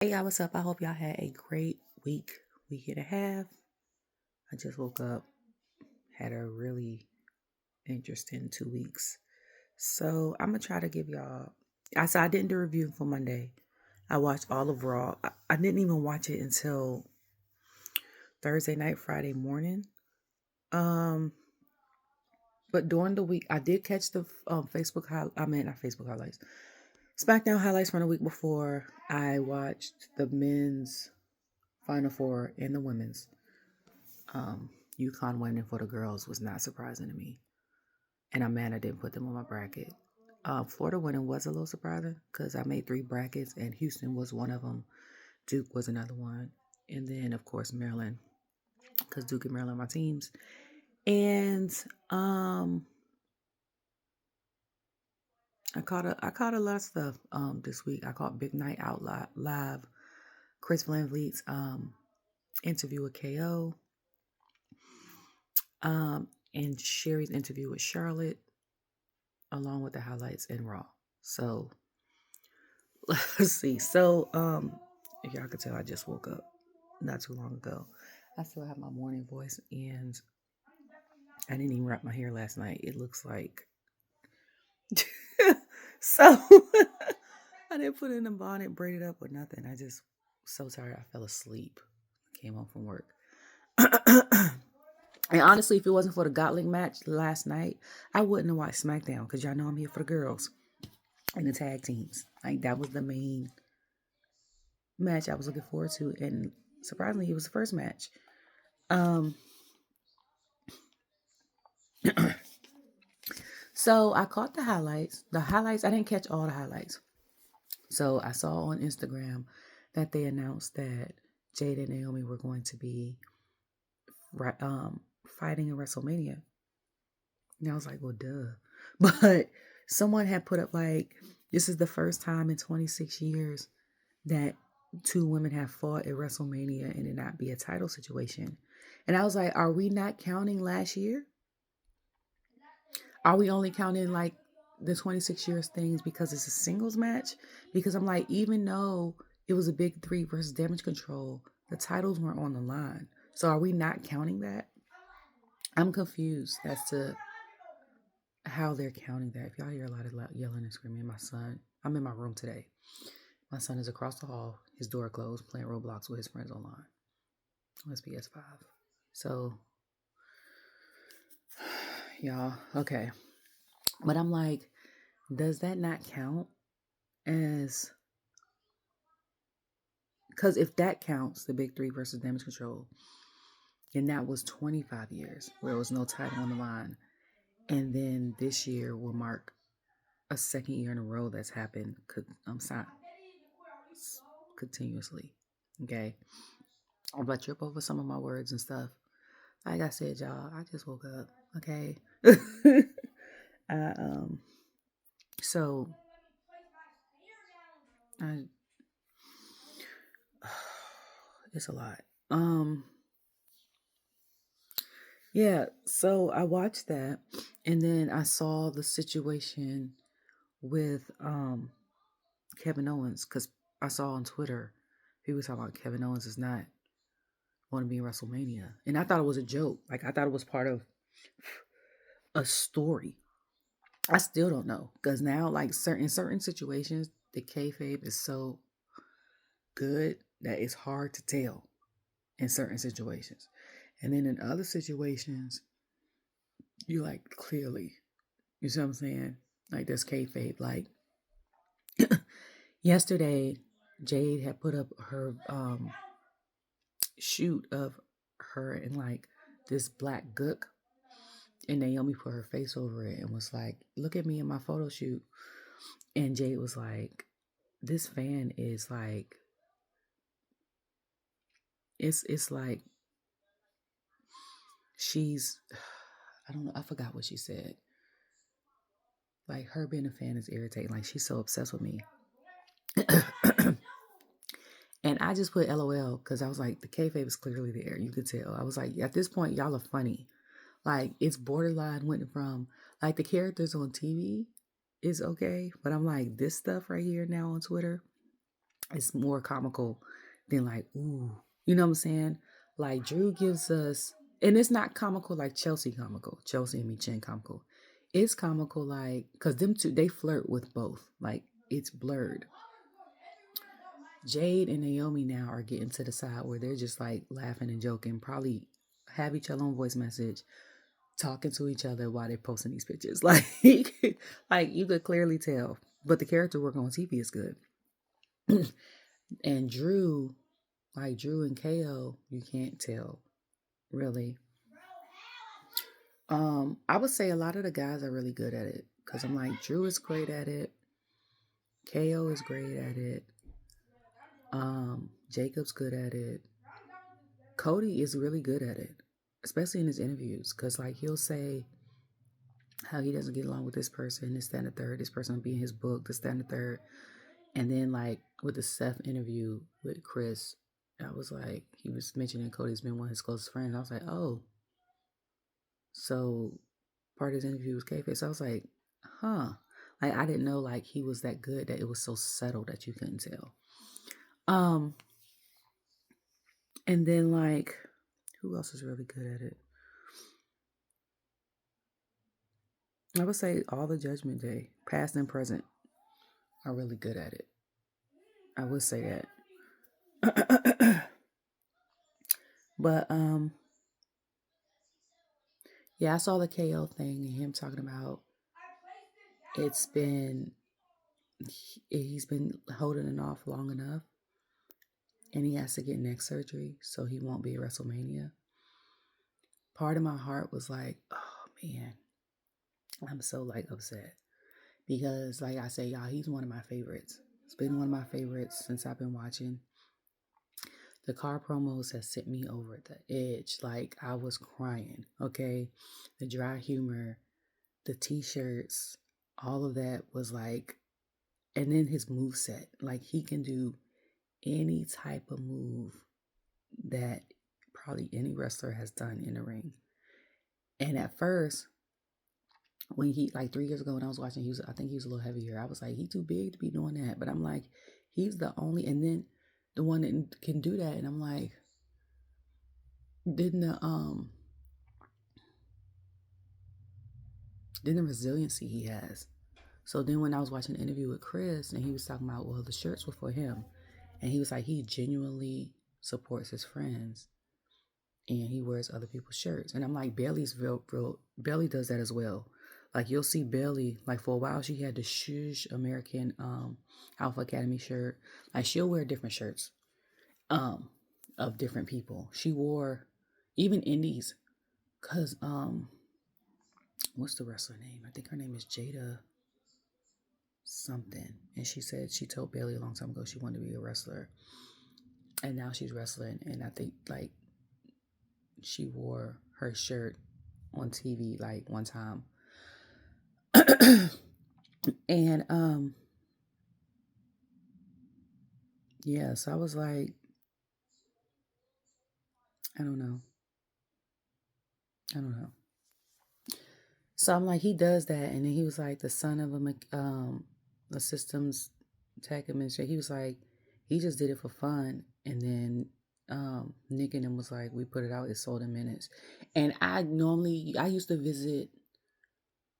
Hey y'all, what's up? I hope y'all had a great week and a half. I just woke up, had a really interesting 2 weeks. So I'm gonna try to give y'all. I didn't do a review for Monday. I watched all of Raw. I didn't even watch it until Thursday night, Friday morning. Um, but during the week, I did catch the Facebook I mean, not Facebook highlights, SmackDown highlights from the week before. I watched the men's Final Four and the women's. UConn winning for the girls was not surprising to me. And I'm mad I didn't put them on my bracket. Florida winning was a little surprising because I made 3 brackets and Houston was one of them. Duke was another one. And then, of course, Maryland because Duke and Maryland are my teams. And I caught a lot of stuff this week. I caught Big Night Out live. Chris Van Vliet's interview with KO. And Sherry's interview with Charlotte, along with the highlights in Raw. So let's see. So if y'all could tell, I just woke up not too long ago. I still have my morning voice, and I didn't even wrap my hair last night. It looks like so. I didn't put it in a bonnet, braid it up, or nothing. I just so tired. I fell asleep. Came home from work. And honestly, if it wasn't for the Gauntlet match last night, I wouldn't have watched SmackDown because y'all know I'm here for the girls and the tag teams. Like that was the main match I was looking forward to, and surprisingly, it was the first match. Um, so I caught the highlights. The highlights, I didn't catch all the highlights. So I saw on Instagram that they announced that Jade and Naomi were going to be fighting in WrestleMania. And I was like, well, duh. But someone had put up like, this is the first time in 26 years that 2 women have fought at WrestleMania and it not be a title situation. And I was like, are we not counting last year? Are we only counting like the 26 years things because it's a singles match? Because I'm like, even though it was a big 3 versus Damage Control, the titles weren't on the line. So are we not counting that? I'm confused as to how they're counting that. If y'all hear a lot of loud yelling and screaming, my son, I'm in my room today. My son is across the hall, his door closed, playing Roblox with his friends online on his PS5. So, y'all, okay. But I'm like, does that not count as, because if that counts, the big 3 versus Damage Control, then that was 25 years where there was no title on the line. And then this year will mark a second year in a row that's happened continuously. Okay. If I trip over some of my words and stuff, like I said, y'all, I just woke up. Okay. I, so I, it's a lot. Yeah, so I watched that and then I saw the situation with Kevin Owens because I saw on Twitter people talking about Kevin Owens is not going to be in WrestleMania. And I thought it was a joke. Like I thought it was part of a story. I still don't know. Because now like certain situations, the kayfabe is so good that it's hard to tell in certain situations. And then in other situations, you like clearly, you see what I'm saying? Like this kayfabe. Like yesterday, Jade had put up her shoot of her in like this black gook, and Naomi put her face over it and was like, "Look at me in my photo shoot." And Jade was like, "This fan is like, it's like she's, I don't know, I forgot what she said. Like her being a fan is irritating. Like she's so obsessed with me." And I just put LOL because I was like, the kayfabe is clearly there. You could tell. I was like, at this point, y'all are funny. Like it's borderline went from like the characters on TV is okay, but I'm like this stuff right here now on Twitter It's more comical than like, ooh, you know what I'm saying? Like Drew gives us, and it's not comical like Chelsea comical, Chelsea and Michin comical. It's comical like, because them two, they flirt with both. Like, it's blurred. Jade and Naomi now are getting to the side where they're just like laughing and joking, probably have each other on voice message, talking to each other while they're posting these pictures. Like, like you could clearly tell. But the character work on TV is good. And Drew, like Drew and KO, you can't tell really. I would say a lot of the guys are really good at it because I'm like Drew is great at it, KO is great at it, Jacob's good at it, Cody is really good at it, especially in his interviews because like he'll say how he doesn't get along with this person, this, that, and the third, this person will be in his book, this, that, and the third, and then like with the Seth interview with Chris, I was like he was mentioning Cody's been one of his closest friends. I was like, oh. So part of his interview was kayfabe. So I was like, huh. Like I didn't know like he was that good that it was so subtle that you couldn't tell. And then like who else is really good at it? I would say all the Judgment Day, past and present, are really good at it. I would say that. But yeah, I saw the KO thing and him talking about it's been he's been holding it off long enough and he has to get neck surgery so he won't be at WrestleMania. Part of my heart was like, oh man, I'm so like upset because like I say, y'all, he's one of my favorites. It's been one of my favorites since I've been watching. The car promos have sent me over the edge. Like I was crying. Okay, the dry humor, the t-shirts, all of that was like, and then his move set. Like he can do any type of move that probably any wrestler has done in the ring. And at first, when he like 3 years ago when I was watching, I think he was a little heavier. I was like, he too big to be doing that. But I'm like, he's the only, and then the one that can do that. And I'm like, didn't the resiliency he has. So then when I was watching an interview with Chris and he was talking about, well, the shirts were for him. And he was like, he genuinely supports his friends and he wears other people's shirts. And I'm like, Bayley's real Bayley does that as well. Like you'll see Bayley, like for a while she had the Shush American Alpha Academy shirt. Like she'll wear different shirts of different people. She wore even indies, cause what's the wrestler name? I think her name is Jada something. And she said she told Bayley a long time ago she wanted to be a wrestler. And now she's wrestling. And I think like she wore her shirt on TV like one time. And yeah, so I was like, I don't know. So I'm like, he does that, and then he was like the son of a systems tech administrator. He was like, he just did it for fun, and then Nick and him was like, we put it out, it sold in minutes. And I used to visit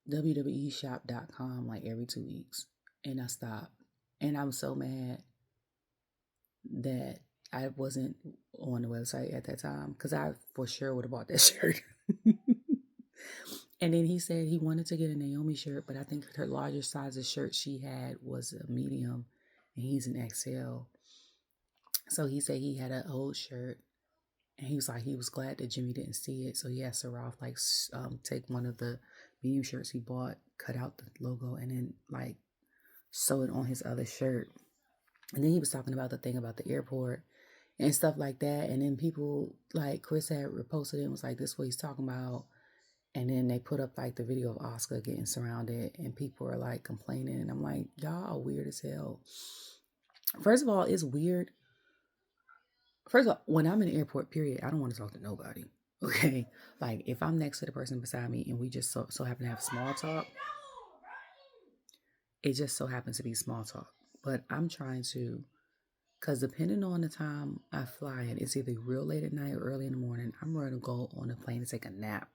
www.shop.com like every 2 weeks, and I stopped, and I'm so mad that I wasn't on the website at that time because I for sure would have bought that shirt. And then he said he wanted to get a Naomi shirt, but I think her largest size of shirt she had was a medium, and he's an XL. So he said he had an old shirt, and he was like he was glad that Jimmy didn't see it, so he asked Saraf like take one of the medium shirts he bought, cut out the logo, and then like sew it on his other shirt. And then he was talking about the thing about the airport and stuff like that. And then people like Chris had reposted it and was like, this is what he's talking about. And then they put up like the video of Oscar getting surrounded and people are like complaining. And I'm like, y'all are weird as hell. First of all, it's weird. First of all, when I'm in the airport, period, I don't want to talk to nobody. Okay? Like if I'm next to the person beside me and we just so happen to have small talk, it just so happens to be small talk. But I'm trying to Because depending on the time I fly in, it's either real late at night or early in the morning. I'm ready to go on a plane to take a nap.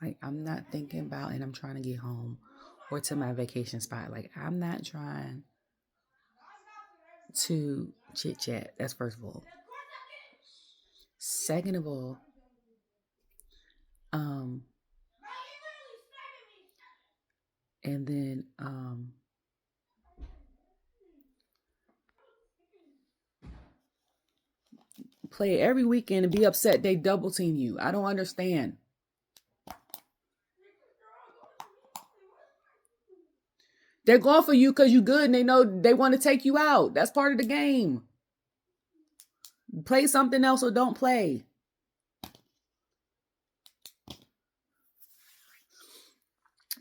Like, I'm not thinking about, and I'm trying to get home or to my vacation spot. Like, I'm not trying to chit chat. That's first of all. Second of all, um, and then play every weekend and be upset they double team you. I don't understand. They're going for you because you good and they know they want to take you out. That's part of the game. Play something else or don't play.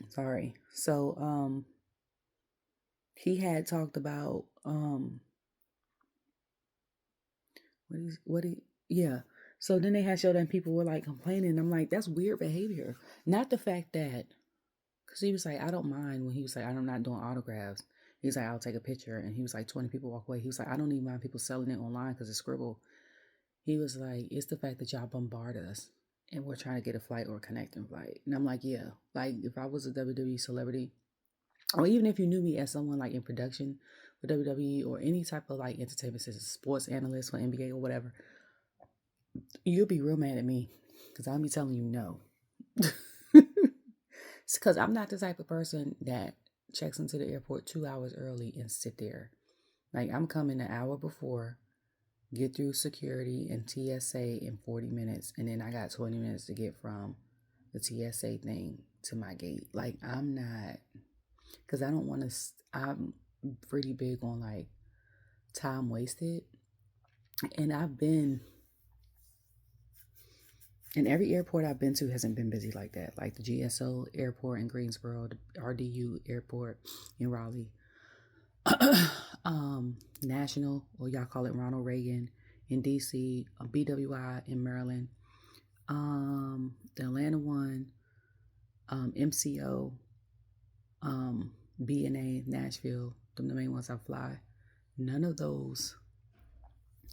Sorry. So he had talked about yeah. So then they had showed that people were like complaining. I'm like, that's weird behavior. Not the fact that, because he was like, I don't mind when he was like, I'm not doing autographs. He's like, I'll take a picture. And he was like, 20 people walk away. He was like, I don't even mind people selling it online because it's scribble. He was like, it's the fact that y'all bombard us and we're trying to get a flight or a connecting flight. And I'm like, yeah, like if I was a WWE celebrity, or even if you knew me as someone like in production for WWE or any type of like entertainment system, sports analyst for NBA or whatever, you'll be real mad at me because I'll be telling you no. It's because I'm not the type of person that checks into the airport 2 hours early and sit there. Like, I'm coming an hour before, get through security and TSA in 40 minutes, and then I got 20 minutes to get from the TSA thing to my gate. Like, I'm not, because I don't want to, I'm pretty big on like time wasted. And I've been, and every airport I've been to hasn't been busy like that. Like the GSO airport in Greensboro, the RDU airport in Raleigh, National, or y'all call it Ronald Reagan in DC, BWI in Maryland, the Atlanta one, MCO, BNA, Nashville, them the main ones I fly. None of those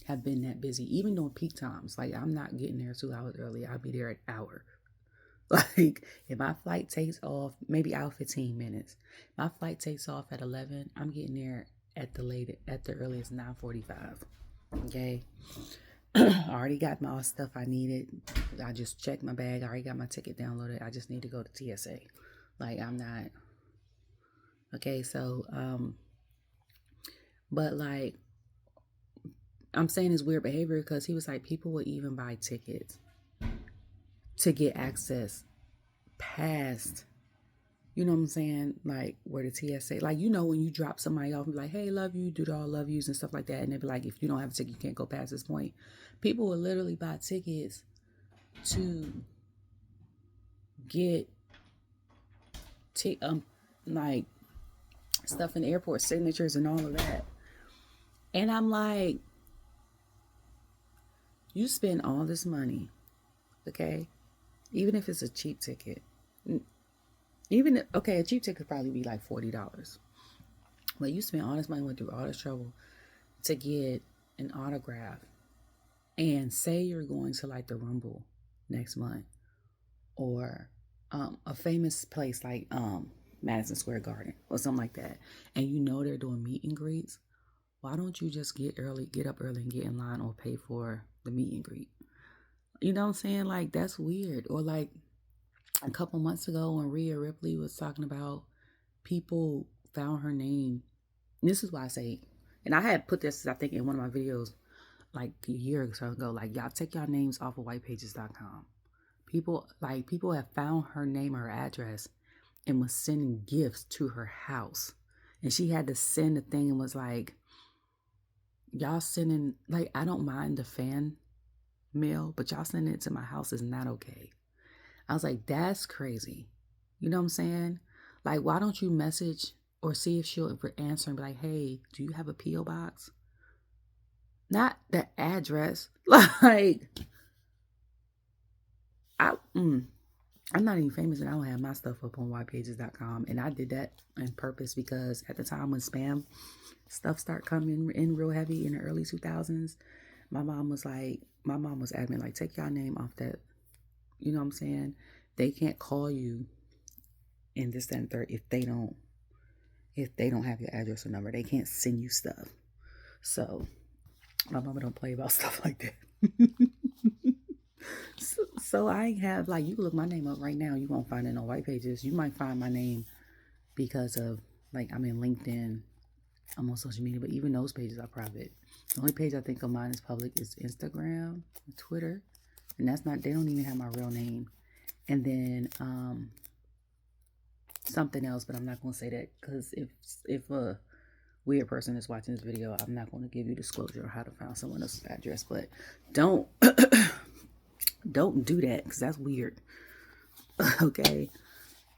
have been that busy, even during peak times. Like, I'm not getting there 2 hours early. I'll be there an hour. Like, if my flight takes off, maybe out 15 minutes. My flight takes off at 11. I'm getting there at the earliest 9:45. Okay. I already got my stuff I needed. I just checked my bag. I already got my ticket downloaded. I just need to go to TSA. Like, I'm not. Okay, so but like, I'm saying it's weird behavior because he was like, people would even buy tickets to get access past, you know what I'm saying? Like, where the TSA, like, you know, when you drop somebody off and be like, hey, love you, do all love yous and stuff like that. And they'd be like, if you don't have a ticket, you can't go past this point. People would literally buy tickets to get like stuff in the airport, signatures and all of that. And I'm like, you spend all this money, okay? Even if it's a cheap ticket. A cheap ticket could probably be like $40. But you spend all this money, went through all this trouble to get an autograph. And say you're going to like the Rumble next month. Or a famous place like Madison Square Garden or something like that. And you know they're doing meet and greets. Why don't you just get up early and get in line or pay for the meet and greet? You know what I'm saying? Like, that's weird. Or like a couple months ago when Rhea Ripley was talking about people found her name. And this is why I say, and I had put this, I think, in one of my videos like a year or so ago, like, y'all take y'all names off of whitepages.com. People have found her name, her address, and was sending gifts to her house. And she had to send a thing and was like, y'all sending, like, I don't mind the fan mail, but y'all sending it to my house is not okay. I was like, that's crazy. You know what I'm saying? Like, why don't you message or see if she'll answer and be like, hey, do you have a P.O. box? Not the address. Like, I'm not even famous and I don't have my stuff up on whitepages.com. And I did that on purpose because at the time when spam stuff started coming in real heavy in the early 2000s, my mom was adamant, like, take your name off that. You know what I'm saying? They can't call you in this, that, and third if they don't have your address or number. They can't send you stuff. So my mama don't play about stuff like that. So I have, like, you can look my name up right now. You won't find it on white pages. You might find my name because of, like, I'm in LinkedIn. I'm on social media, but even those pages are private. The only page I think of mine is public is Instagram, Twitter, and they don't even have my real name. And then something else, but I'm not going to say that because if a weird person is watching this video, I'm not going to give you disclosure on how to find someone else's address. But don't don't do that because that's weird. Okay.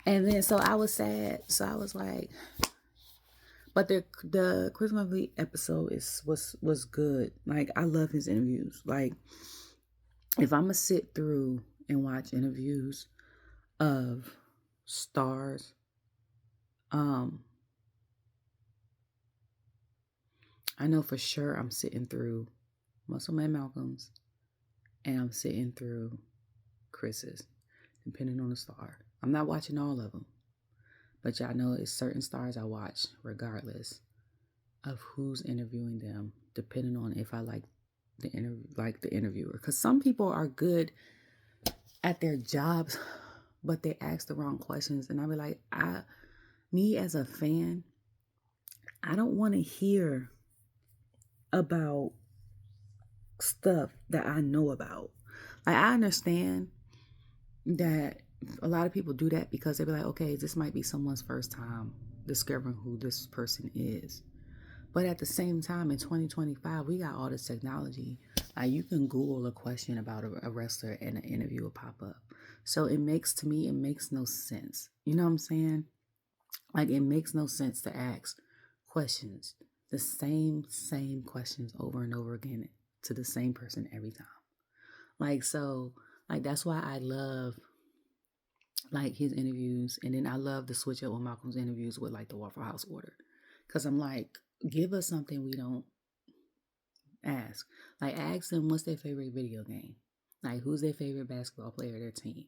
And then so I was sad. So I was like, but the Chris Monthly episode was good. Like, I love his interviews. Like, if I'm gonna sit through and watch interviews of stars, I know for sure I'm sitting through Muscleman Malcolm's and I'm sitting through Chris's, depending on the star. I'm not watching all of them, but y'all know it's certain stars I watch regardless of who's interviewing them, depending on if I like the interviewer. Because some people are good at their jobs, but they ask the wrong questions, and I'll be like, me as a fan, I don't want to hear about stuff that I know about. Like, I understand that a lot of people do that because they be like, okay, this might be someone's first time discovering who this person is. But at the same time, in 2025, we got all this technology. Like, you can Google a question about a wrestler and an interview will pop up. So it makes no sense. You know what I'm saying? Like, it makes no sense to ask questions, the same questions over and over again to the same person every time. Like, so, like, that's why I love, like, his interviews. And then I love the switch up with Malcolm's interviews with, like, the Waffle House order. Because I'm like, give us something we don't ask. Like, ask them what's their favorite video game. Like, who's their favorite basketball player of their team.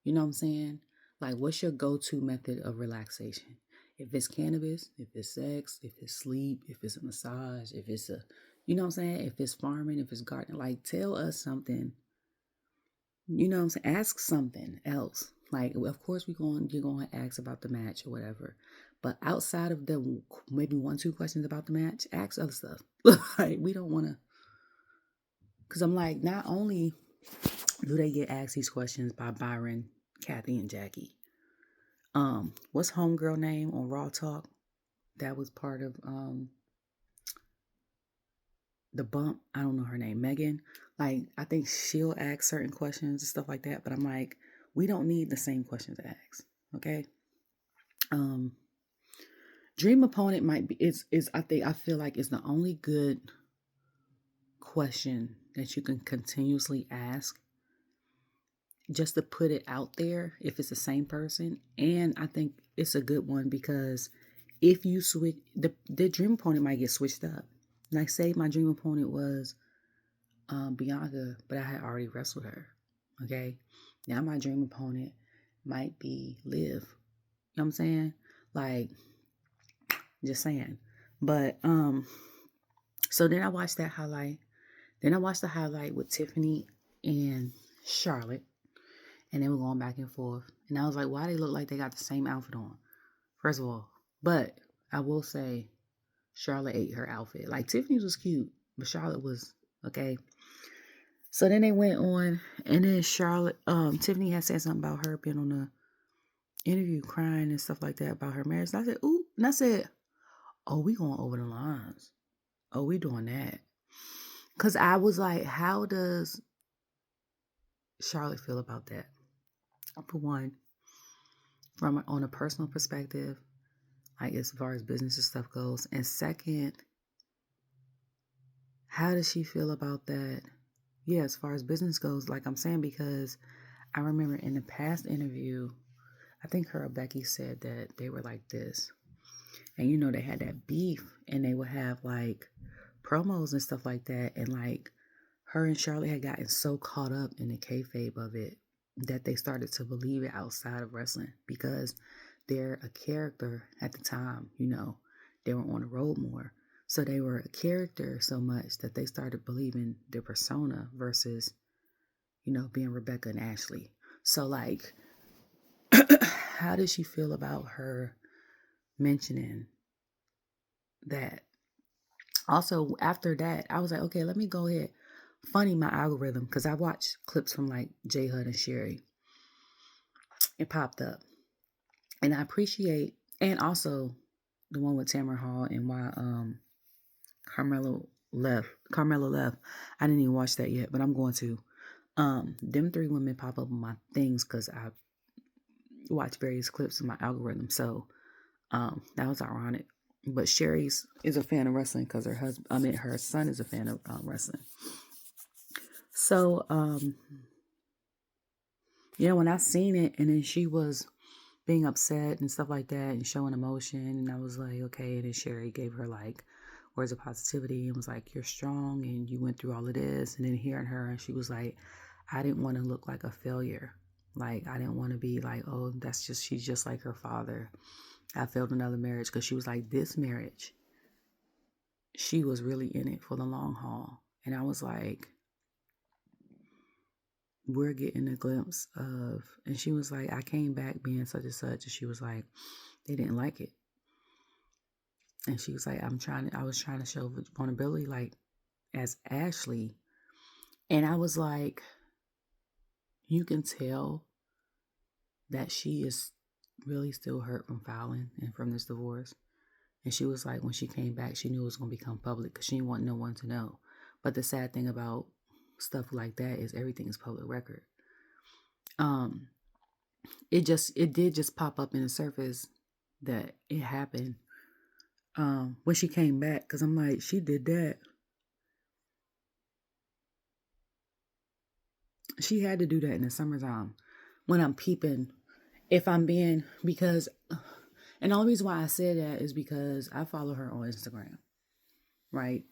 You know what I'm saying? Like, what's your go-to method of relaxation? If it's cannabis, if it's sex, if it's sleep, if it's a massage, if it's you know what I'm saying? If it's farming, if it's gardening, like, tell us something. You know what I'm saying? Ask something else. Like, of course, you're going to ask about the match or whatever. But outside of the maybe 1-2 questions about the match, ask other stuff. Like, we don't want to. Because I'm like, not only do they get asked these questions by Byron, Kathy, and Jackie. What's homegirl name on Raw Talk? That was part of the bump. I don't know her name. Megan. Like, I think she'll ask certain questions and stuff like that. But I'm like, we don't need the same questions to ask. Okay. Dream opponent might be I feel like it's the only good question that you can continuously ask just to put it out there if it's the same person. And I think it's a good one because if you switch, the dream opponent might get switched up. Like, say my dream opponent was Bianca, but I had already wrestled her. Okay. Now my dream opponent might be Liv. You know what I'm saying? Like, just saying. But so then I watched that highlight. Then I watched the highlight with Tiffany and Charlotte. And they were going back and forth. And I was like, why they look like they got the same outfit on? First of all. But I will say Charlotte ate her outfit. Like, Tiffany's was cute, but Charlotte was okay. So then they went on, and then Tiffany had said something about her being on the interview crying and stuff like that about her marriage. And I said, ooh. And I said, oh, we going over the lines. Oh, we doing that. Because I was like, how does Charlotte feel about that? For one, on a personal perspective, like, as far as business and stuff goes. And second, how does she feel about that? Yeah, as far as business goes, like I'm saying, because I remember in the past interview, I think her or Becky said that they were like this. And you know, they had that beef and they would have like promos and stuff like that. And like her and Charlotte had gotten so caught up in the kayfabe of it that they started to believe it outside of wrestling because they're a character at the time, you know, they were on the road more. So they were a character so much that they started believing their persona versus, you know, being Rebecca and Ashley. So like, how did she feel about her mentioning that? Also, after that, I was like, okay, let me go ahead, funny my algorithm, because I watched clips from like J Hud and Sherry. It popped up. And I appreciate, and also the one with Tamara Hall and why Carmella left. I didn't even watch that yet, but I'm going to. Them three women pop up on my things because I watch various clips in my algorithm. So that was ironic. But Sherry's is a fan of wrestling because her son is a fan of wrestling. So yeah, when I seen it and then she was being upset and stuff like that and showing emotion, and I was like, okay. And then Sherry gave her like words of positivity and was like, you're strong and you went through all of this. And then hearing her, and she was like, I didn't want to look like a failure. Like, I didn't want to be like, oh, she's just like her father. I failed another marriage, because she was like, this marriage, she was really in it for the long haul. And I was like, we're getting a glimpse of, and she was like, I came back being such and such. And she was like, they didn't like it. And she was like, I was trying to show vulnerability, like as Ashley. And I was like, you can tell that she is really still hurt from filing and from this divorce. And she was like, when she came back, she knew it was going to become public because she didn't want no one to know. But the sad thing about stuff like that is everything is public record. It did just pop up in the surface that it happened when she came back, because I'm like, she did that. She had to do that in the summertime when I'm peeping. If I'm being, because, and the only reason why I said that is because I follow her on Instagram, right?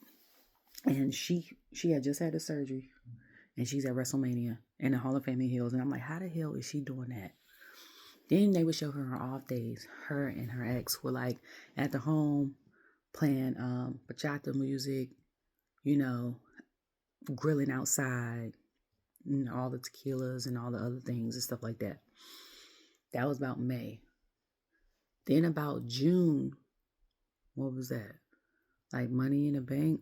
And she had just had a surgery, and she's at WrestleMania in the Hall of Fame in Hills, and I'm like, how the hell is she doing that? Then they would show her off days. Her and her ex were like at the home playing bachata music, you know, grilling outside, and all the tequilas and all the other things and stuff like that. That was about May. Then about June, what was that? Like Money in the Bank.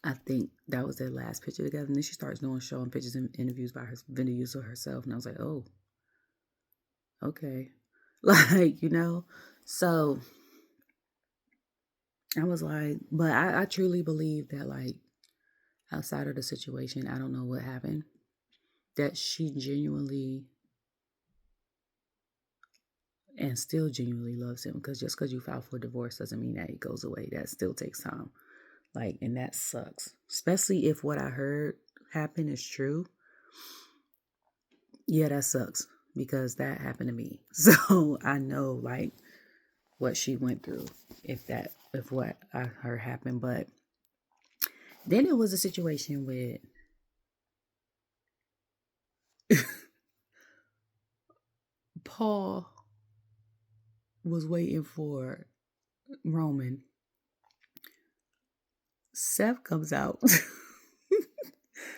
I think that was their last picture together. And then she starts showing pictures and interviews by her Vinda Uso herself. And I was like, oh, okay. Like, you know. So I was like, but I truly believe that, like, outside of the situation, I don't know what happened, that she genuinely and still genuinely loves him. Because just because you file for divorce doesn't mean that it goes away. That still takes time. Like, and that sucks. Especially if what I heard happen is true. Yeah, that sucks. Because that happened to me. So I know, like, what she went through if what I heard happened. But then it was a situation with Paul was waiting for Roman. Seth comes out.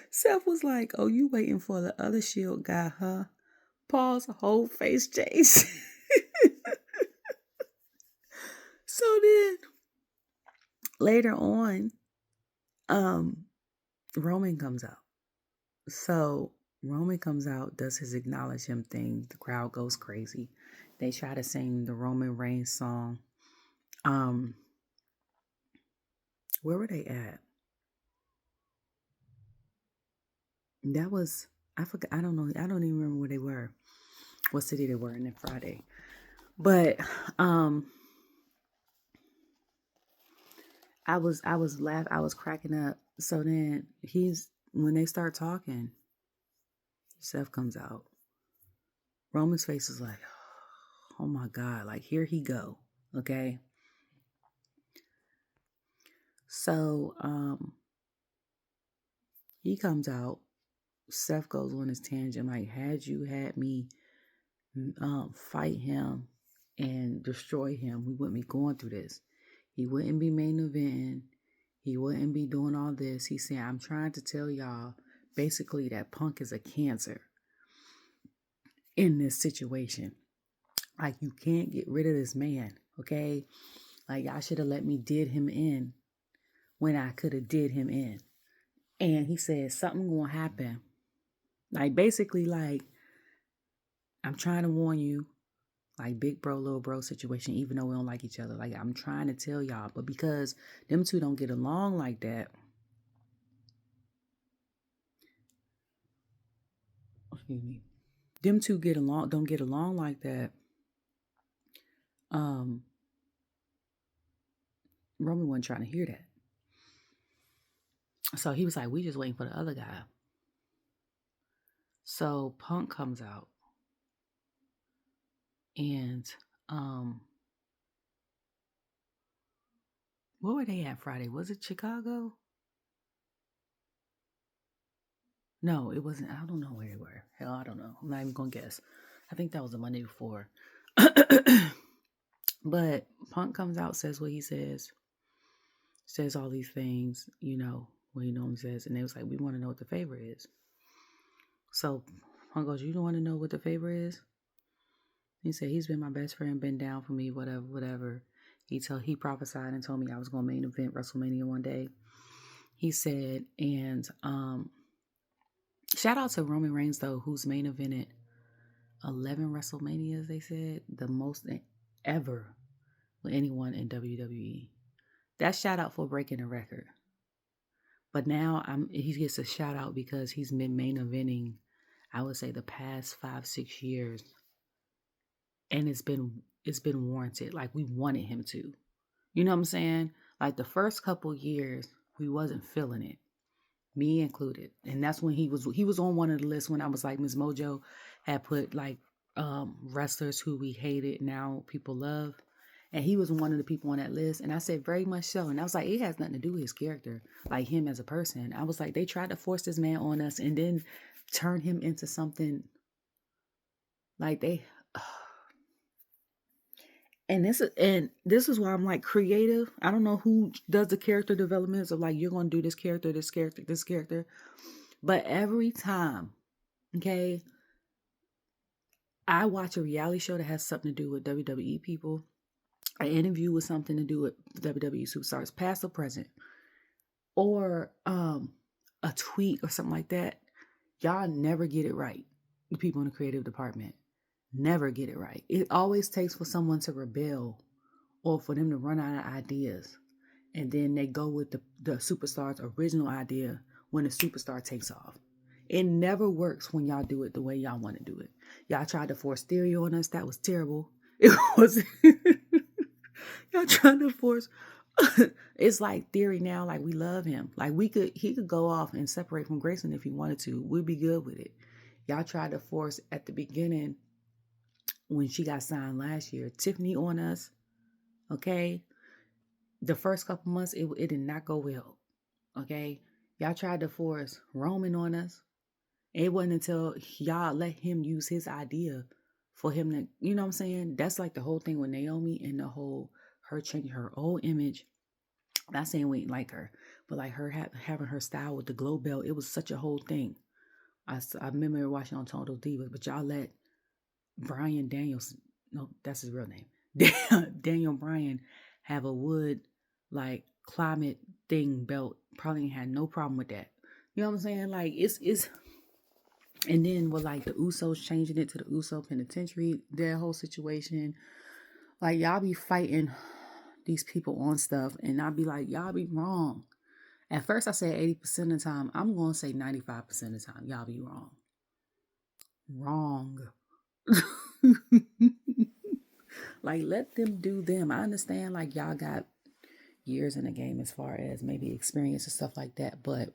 Seth was like, oh, you waiting for the other Shield guy, huh? Paul's whole face changed. So then later on, Roman comes out. So Roman comes out, does his acknowledge him thing. The crowd goes crazy. They try to sing the Roman Reigns song. Where were they at? That was, I forgot. I don't know. I don't even remember where they were. What city they were in that Friday. But I was laughing. I was cracking up. So then when they start talking, Seth comes out. Roman's face is like, oh my God, like here he go. Okay. So he comes out. Seth goes on his tangent, like, had you had me fight him and destroy him, we wouldn't be going through this. He wouldn't be main eventing. He wouldn't be doing all this. He's saying, I'm trying to tell y'all basically that Punk is a cancer in this situation. Like, you can't get rid of this man, okay? Like, y'all should have let me did him in when I could have did him in. And he said, something gonna happen. Like, basically, like, I'm trying to warn you, like big bro, little bro situation, even though we don't like each other. Like, I'm trying to tell y'all, but because them two don't get along like that, excuse me, them two don't get along like that. Roman wasn't trying to hear that. So he was like, we just waiting for the other guy. So Punk comes out and what were they at Friday? Was it Chicago? No, it wasn't. I don't know where they were. Hell, I don't know. I'm not even gonna guess. I think that was the Monday before. But Punk comes out, says what he says all these things, what he normally says, and they was like, we want to know what the favor is. So Punk goes, you don't want to know what the favor is? He said, he's been my best friend, been down for me, whatever. He prophesied and told me I was going to main event WrestleMania one day. He said, and shout out to Roman Reigns, though, who's main evented 11 WrestleManias, they said, the most ever with anyone in WWE. That shout out for breaking a record. But now he gets a shout out because he's been main eventing, I would say, the past 5-6 years. And it's been warranted. Like, we wanted him to. You know what I'm saying? Like, the first couple years, we wasn't feeling it. Me included. And that's when he was on one of the lists when I was like, Ms. Mojo had put like wrestlers who we hated, now people love. And he was one of the people on that list. And I said, very much so. And I was like, it has nothing to do with his character, like him as a person. I was like, they tried to force this man on us and then turn him into something like they... And this is why I'm like creative. I don't know who does the character developments of like, you're going to do this character, this character, this character. But every time, okay, I watch a reality show that has something to do with WWE people, an interview with something to do with WWE superstars, past or present, or a tweet or something like that, y'all never get it right. The people in the creative department never get it right. It always takes for someone to rebel or for them to run out of ideas. And then they go with the superstar's original idea when the superstar takes off. It never works when y'all do it the way y'all want to do it. Y'all tried to force Theory on us. That was terrible. It was... Y'all trying to force... It's like Theory now, like we love him. Like he could go off and separate from Grayson if he wanted to. We'd be good with it. Y'all tried to force at the beginning when she got signed last year, Tiffany on us. Okay. The first couple months, it did not go well. Okay. Y'all tried to force Roman on us. It wasn't until y'all let him use his idea for him to, you know what I'm saying? That's like the whole thing with Naomi and the whole, her changing her old image. Not saying we ain't like her, but like her having her style with the glow belt, it was such a whole thing. I remember watching on Total Divas, but y'all let Brian Daniels, no, that's his real name, Daniel Bryan, have a wood like climate thing belt. Probably had no problem with that. You know what I'm saying? Like it's and then with like the Usos changing it to the Uso Penitentiary, that whole situation, like y'all be fighting these people on stuff, and I'll be like, y'all be wrong. At first I said 80% of the time. I'm going to say 95% of the time. Y'all be wrong. Wrong. Like, let them do them. I understand, like, y'all got years in the game as far as maybe experience and stuff like that, but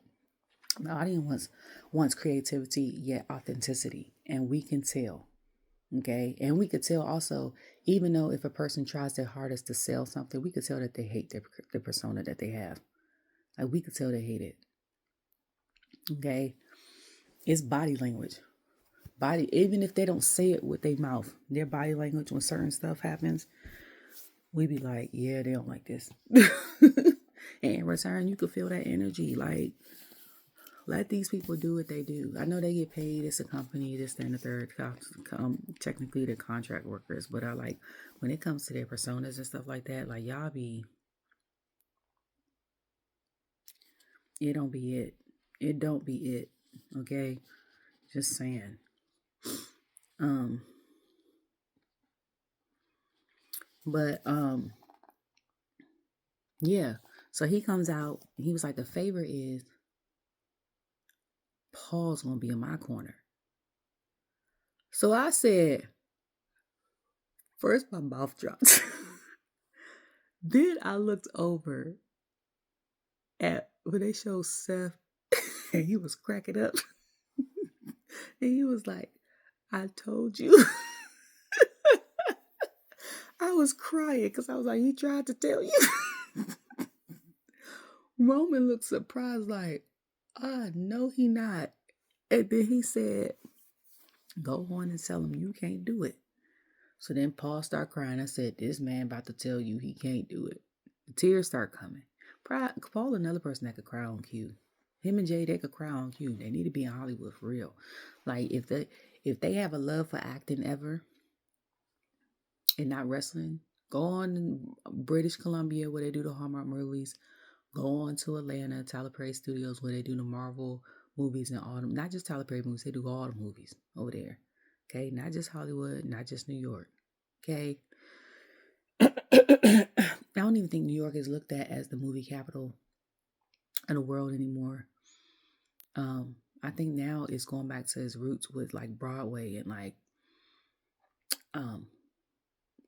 The audience wants creativity yet authenticity, and we can tell. Okay, and we could tell also, even though if a person tries their hardest to sell something, we could tell that they hate the persona that they have. Like we could tell they hate it. Okay, it's body language. Body, even if they don't say it with their mouth, their body language when certain stuff happens, we be like, yeah, they don't like this. And in return, you could feel that energy. Like, let these people do what they do. I know they get paid. It's a company, this, that, and the third. Technically, they're contract workers, but I like when it comes to their personas and stuff like that. Like y'all be, it don't be it. It don't be it. Okay, just saying. Um, but yeah. So he comes out. He was like, the favor is Paul's gonna be in my corner. So I said, first my mouth dropped. Then I looked over at when they showed Seth and he was cracking up. And he was like, I told you. I was crying because I was like, he tried to tell you. Roman looked surprised, like, no, he not. And then he said, go on and tell him you can't do it. So then Paul started crying. I said, this man about to tell you he can't do it. The tears start coming. Paul, another person that could cry on cue. Him and Jay, they could cry on cue. They need to be in Hollywood for real. Like if they have a love for acting ever and not wrestling, go on British Columbia where they do the Hallmark movies. Go on to Atlanta, Tyler Perry Studios where they do the Marvel movies and all them. Not just Tyler Perry movies, they do all the movies over there. Okay, not just Hollywood, not just New York. Okay. I don't even think New York is looked at as the movie capital of the world anymore. I think now it's going back to its roots with like Broadway and like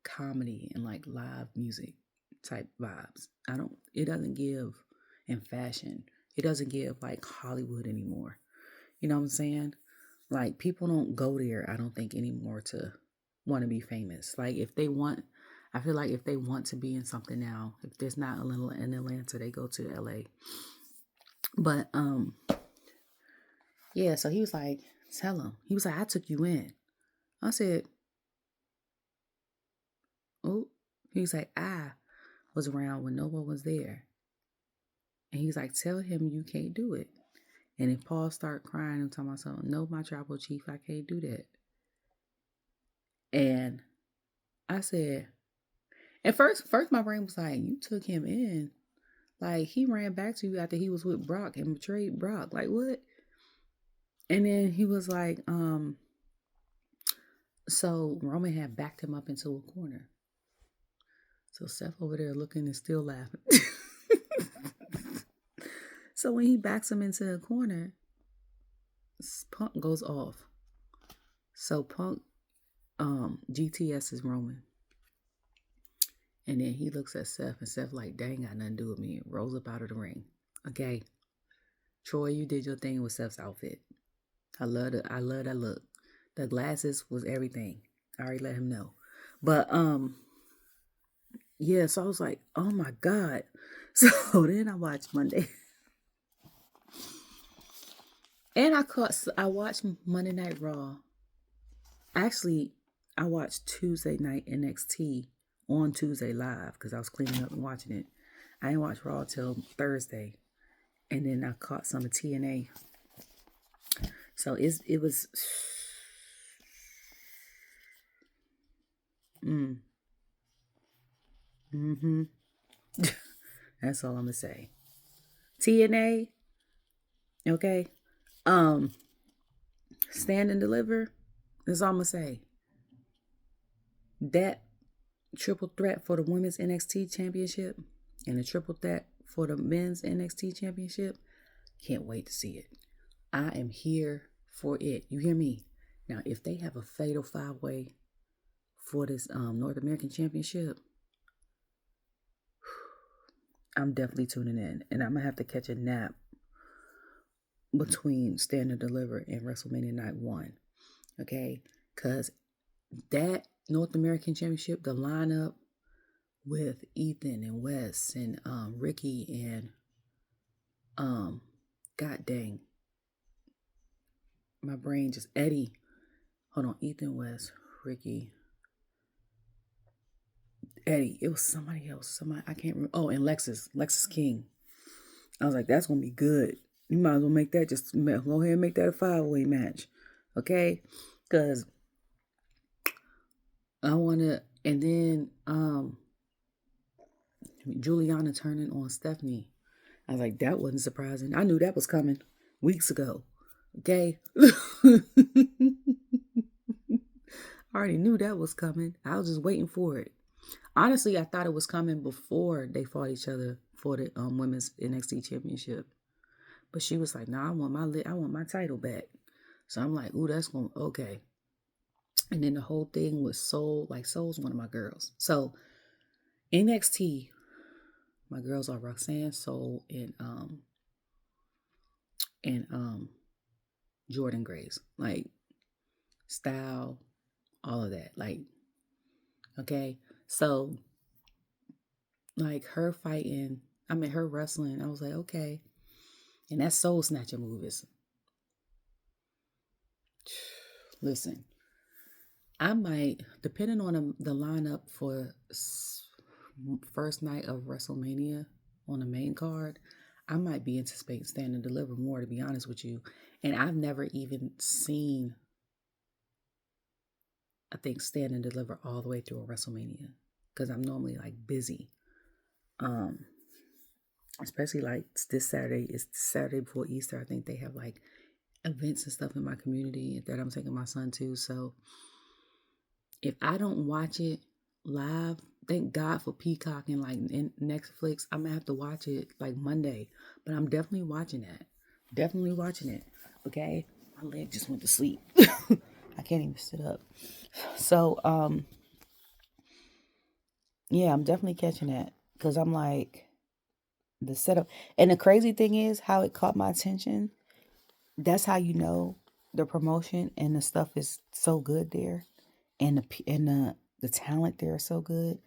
comedy and like live music type vibes. It doesn't give in fashion. It doesn't give like Hollywood anymore. You know what I'm saying? Like people don't go there, I don't think anymore to want to be famous. Like if they want, I feel like if they want to be in something now, if there's not a little in Atlanta, they go to LA. But yeah, so he was like, tell him. He was like, I took you in. I said, oh, he was like, I was around when no one was there. And he's like, tell him you can't do it. And then Paul started crying and telling myself, no, my tribal chief, I can't do that. And I said, at first my brain was like, you took him in. Like he ran back to you after he was with Brock and betrayed Brock. Like what? And then he was like, so Roman had backed him up into a corner. So Seth over there looking and still laughing. So when he backs him into a corner, Punk goes off. So Punk, GTS is Roman. And then he looks at Seth and Seth like, dang, got nothing to do with me. And rolls up out of the ring. Okay. Troy, you did your thing with Seth's outfit. I love that look. The glasses was everything. I already let him know. But yeah, so I was like, oh my God. So then I watched Monday. And I watched Monday Night Raw. Actually, I watched Tuesday Night NXT on Tuesday live because I was cleaning up and watching it. I didn't watch Raw till Thursday. And then I caught some of TNA. So it was that's all I'm gonna say. TNA, okay. Stand and deliver. That's all I'm gonna say. That triple threat for the women's NXT championship and the triple threat for the men's NXT championship. Can't wait to see it. I am here for it. You hear me? Now, if they have a fatal 5-way for this North American championship, I'm definitely tuning in. And I'm gonna have to catch a nap between Stand and Deliver and WrestleMania Night 1. Okay? Because that North American Championship, the lineup with Ethan and Wes and Ricky and god dang, my brain just Eddie. Hold on, Ethan, Wes, Ricky, Eddie. It was somebody else. Somebody I can't remember. Oh, and Lexus King. I was like, that's gonna be good. You might as well make that. Just go ahead and make that a 5-way match, okay? Because I wanna. And then Juliana turning on Stephanie. I was like, that wasn't surprising. I knew that was coming weeks ago. Okay. I already knew that was coming. I was just waiting for it. Honestly, I thought it was coming before they fought each other for the women's NXT championship. But she was like, "Nah, I want my title back." So I'm like, "Ooh, that's going okay." And then the whole thing was Soul. Like Soul's one of my girls. So NXT, my girls are Roxanne, Soul, and Jordan Grace. Like style, all of that. Like, okay. So like her fighting, her wrestling, I was like, okay. And that soul snatcher move is, listen, I might, depending on the lineup for first night of WrestleMania on the main card, I might be anticipating Stand and Deliver more, to be honest with you. And I've never even seen, I think, Stand and Deliver all the way through a WrestleMania, because I'm normally like busy. Especially like this Saturday, it's Saturday before Easter. I think they have like events and stuff in my community that I'm taking my son to. So if I don't watch it live, thank God for Peacock and like Netflix. I'm gonna have to watch it like Monday, but I'm definitely watching that. Definitely watching it. Okay, my leg just went to sleep. I can't even sit up. So yeah, I'm definitely catching that because I'm like the setup. And the crazy thing is how it caught my attention. That's how you know the promotion and the stuff is so good there, and the talent there is so good.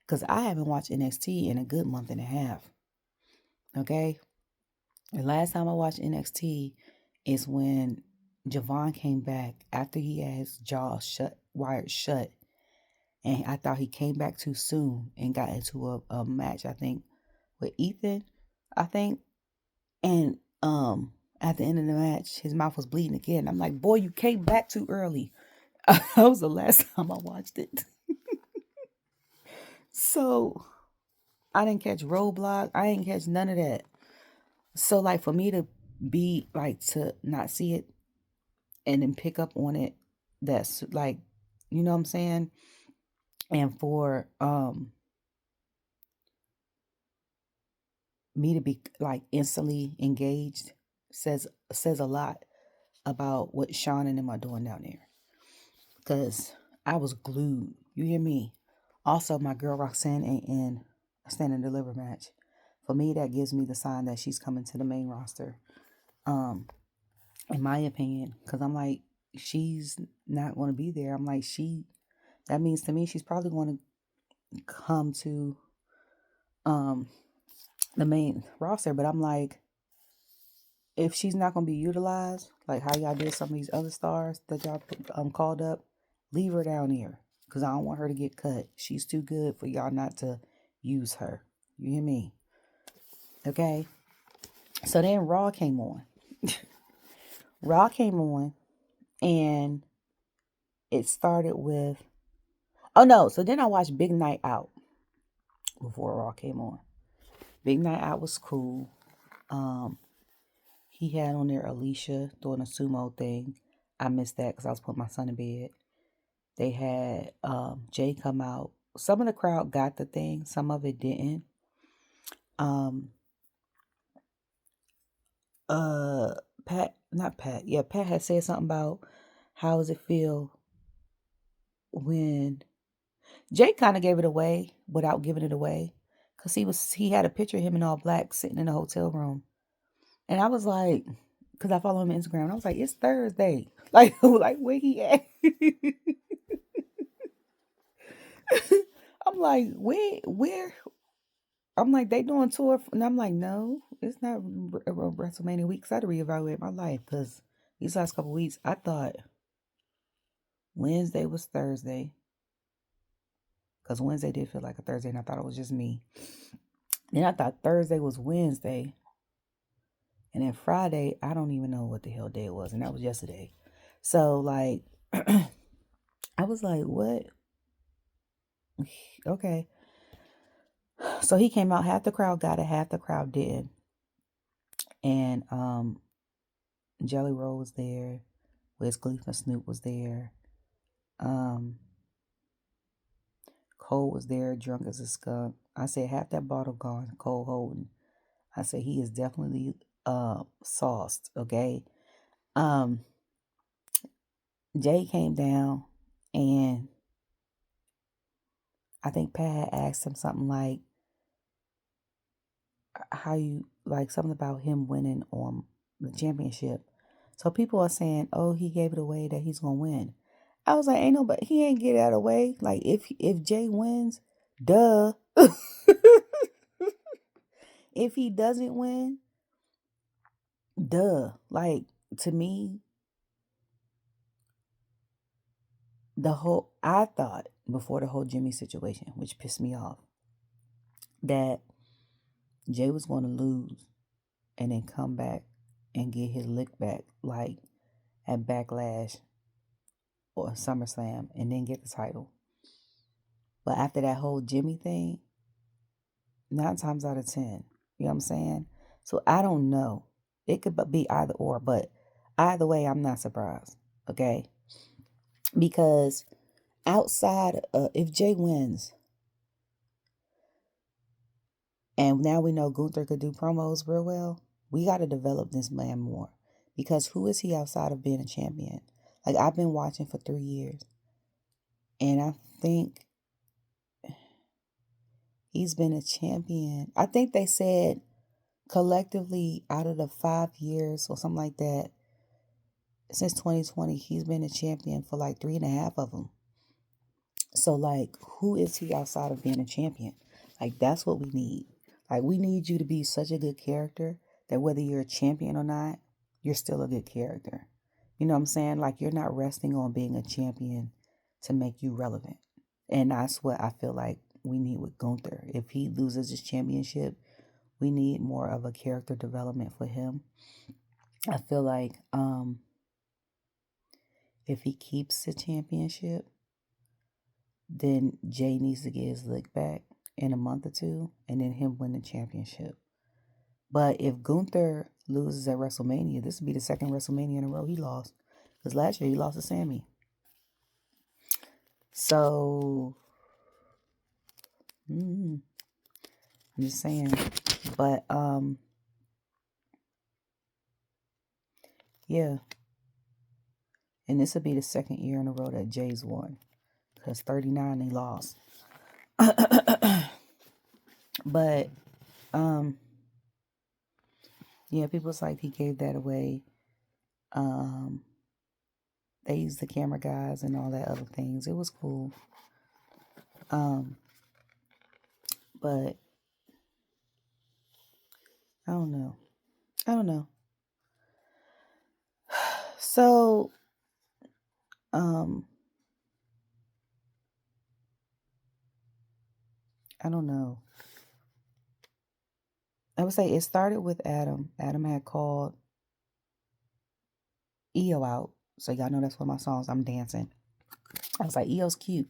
Because I haven't watched NXT in a good month and a half. Okay, the last time I watched NXT is when Javon came back after he had his jaw wired shut, and I thought he came back too soon and got into a match. I think with Ethan, I think, and at the end of the match, his mouth was bleeding again. I'm like, boy, you came back too early. That was the last time I watched it. So I didn't catch Roadblock. I didn't catch none of that. So like for me to be like to not see it and then pick up on it, that's like, you know what I'm saying? And for me to be like instantly engaged says a lot about what Sean and them are doing down there. Because I was glued. You hear me? Also, my girl Roxanne ain't in a Stand and Deliver match. For me, that gives me the sign that she's coming to the main roster. In my opinion, because I'm like, she's not going to be there. I'm like, that means to me she's probably going to come to the main roster. But I'm like, if she's not going to be utilized, like how y'all did some of these other stars that y'all called up, leave her down here. Because I don't want her to get cut. She's too good for y'all not to use her. You hear me? Okay? So then Raw came on. Raw came on. And it started with... Oh, no. So then I watched Big Night Out before Raw came on. Big Night Out was cool. He had on there Alicia doing a sumo thing. I missed that because I was putting my son in bed. They had Jay come out. Some of the crowd got the thing. Some of it didn't. Pat had said something about how does it feel when Jay kind of gave it away without giving it away. Because he had a picture of him in all black sitting in a hotel room. And I was like, because I follow him on Instagram. And I was like, it's Thursday. Like where he at? I'm like, where? I'm like, they doing tour, and I'm like, no, it's not WrestleMania week. 'Cause I had to reevaluate my life because these last couple weeks, I thought Wednesday was Thursday because Wednesday did feel like a Thursday, and I thought it was just me. Then I thought Thursday was Wednesday, and then Friday, I don't even know what the hell day it was, and that was yesterday. So like, I was like, what? Okay. So he came out, half the crowd got it, half the crowd didn't. And Jelly Roll was there, Wiz Khalifa Snoop was there. Cole was there, drunk as a skunk. I said, half that bottle gone, Cole Holden. I said, he is definitely sauced, okay? Jay came down, and I think Pat asked him something like, how you, like something about him winning on the championship. So people are saying, oh, he gave it away that he's going to win. I was like, ain't nobody, he ain't get out of the way. Like, if Jay wins, duh. If he doesn't win, duh. Like, to me, I thought before the whole Jimmy situation, which pissed me off, that Jay was going to lose and then come back and get his lick back, like at Backlash or SummerSlam, and then get the title. But after that whole Jimmy thing, 9 times out of 10, you know what I'm saying? So I don't know. It could be either or, but either way, I'm not surprised, okay? Because outside, if Jay wins, and now we know Gunther could do promos real well, we got to develop this man more. Because who is he outside of being a champion? Like, I've been watching for 3 years, and I think he's been a champion. I think they said collectively out of the 5 years or something like that, since 2020, he's been a champion for like 3.5 of them. So, like, who is he outside of being a champion? Like, that's what we need. Like, we need you to be such a good character that whether you're a champion or not, you're still a good character. You know what I'm saying? Like, you're not resting on being a champion to make you relevant. And that's what I feel like we need with Gunther. If he loses his championship, we need more of a character development for him. I feel like if he keeps the championship, then Jay needs to get his lick back in a month or two, and then him win the championship. But if Gunther loses at WrestleMania, this would be the second WrestleMania in a row he lost. Because last year he lost to Sammy. So, I'm just saying. But, yeah. And this would be the second year in a row that Jay's won. Because 39 they lost. But, yeah, people's like he gave that away. They used the camera guys and all that other things. It was cool. But I don't know. So, I don't know. I would say it started with Adam. Adam had called EO out. So y'all know that's one of my songs. I'm dancing. I was like, EO's cute.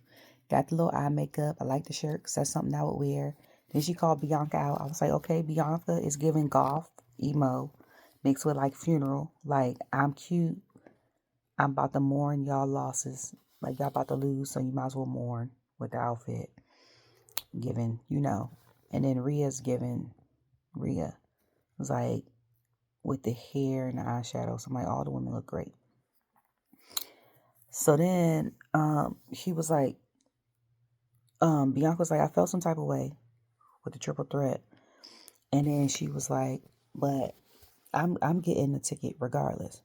Got the little eye makeup. I like the shirt because that's something I would wear. Then she called Bianca out. I was like, okay, Bianca is giving golf, emo, mixed with like funeral. Like, I'm cute. I'm about to mourn y'all losses. Like, y'all about to lose, so you might as well mourn with the outfit. Giving, you know. And then Rhea's giving, Rhea was like, with the hair and the eyeshadow. So I'm like, all the women look great. So then she was like, Bianca was like, I felt some type of way with the triple threat. And then she was like, but I'm getting the ticket regardless.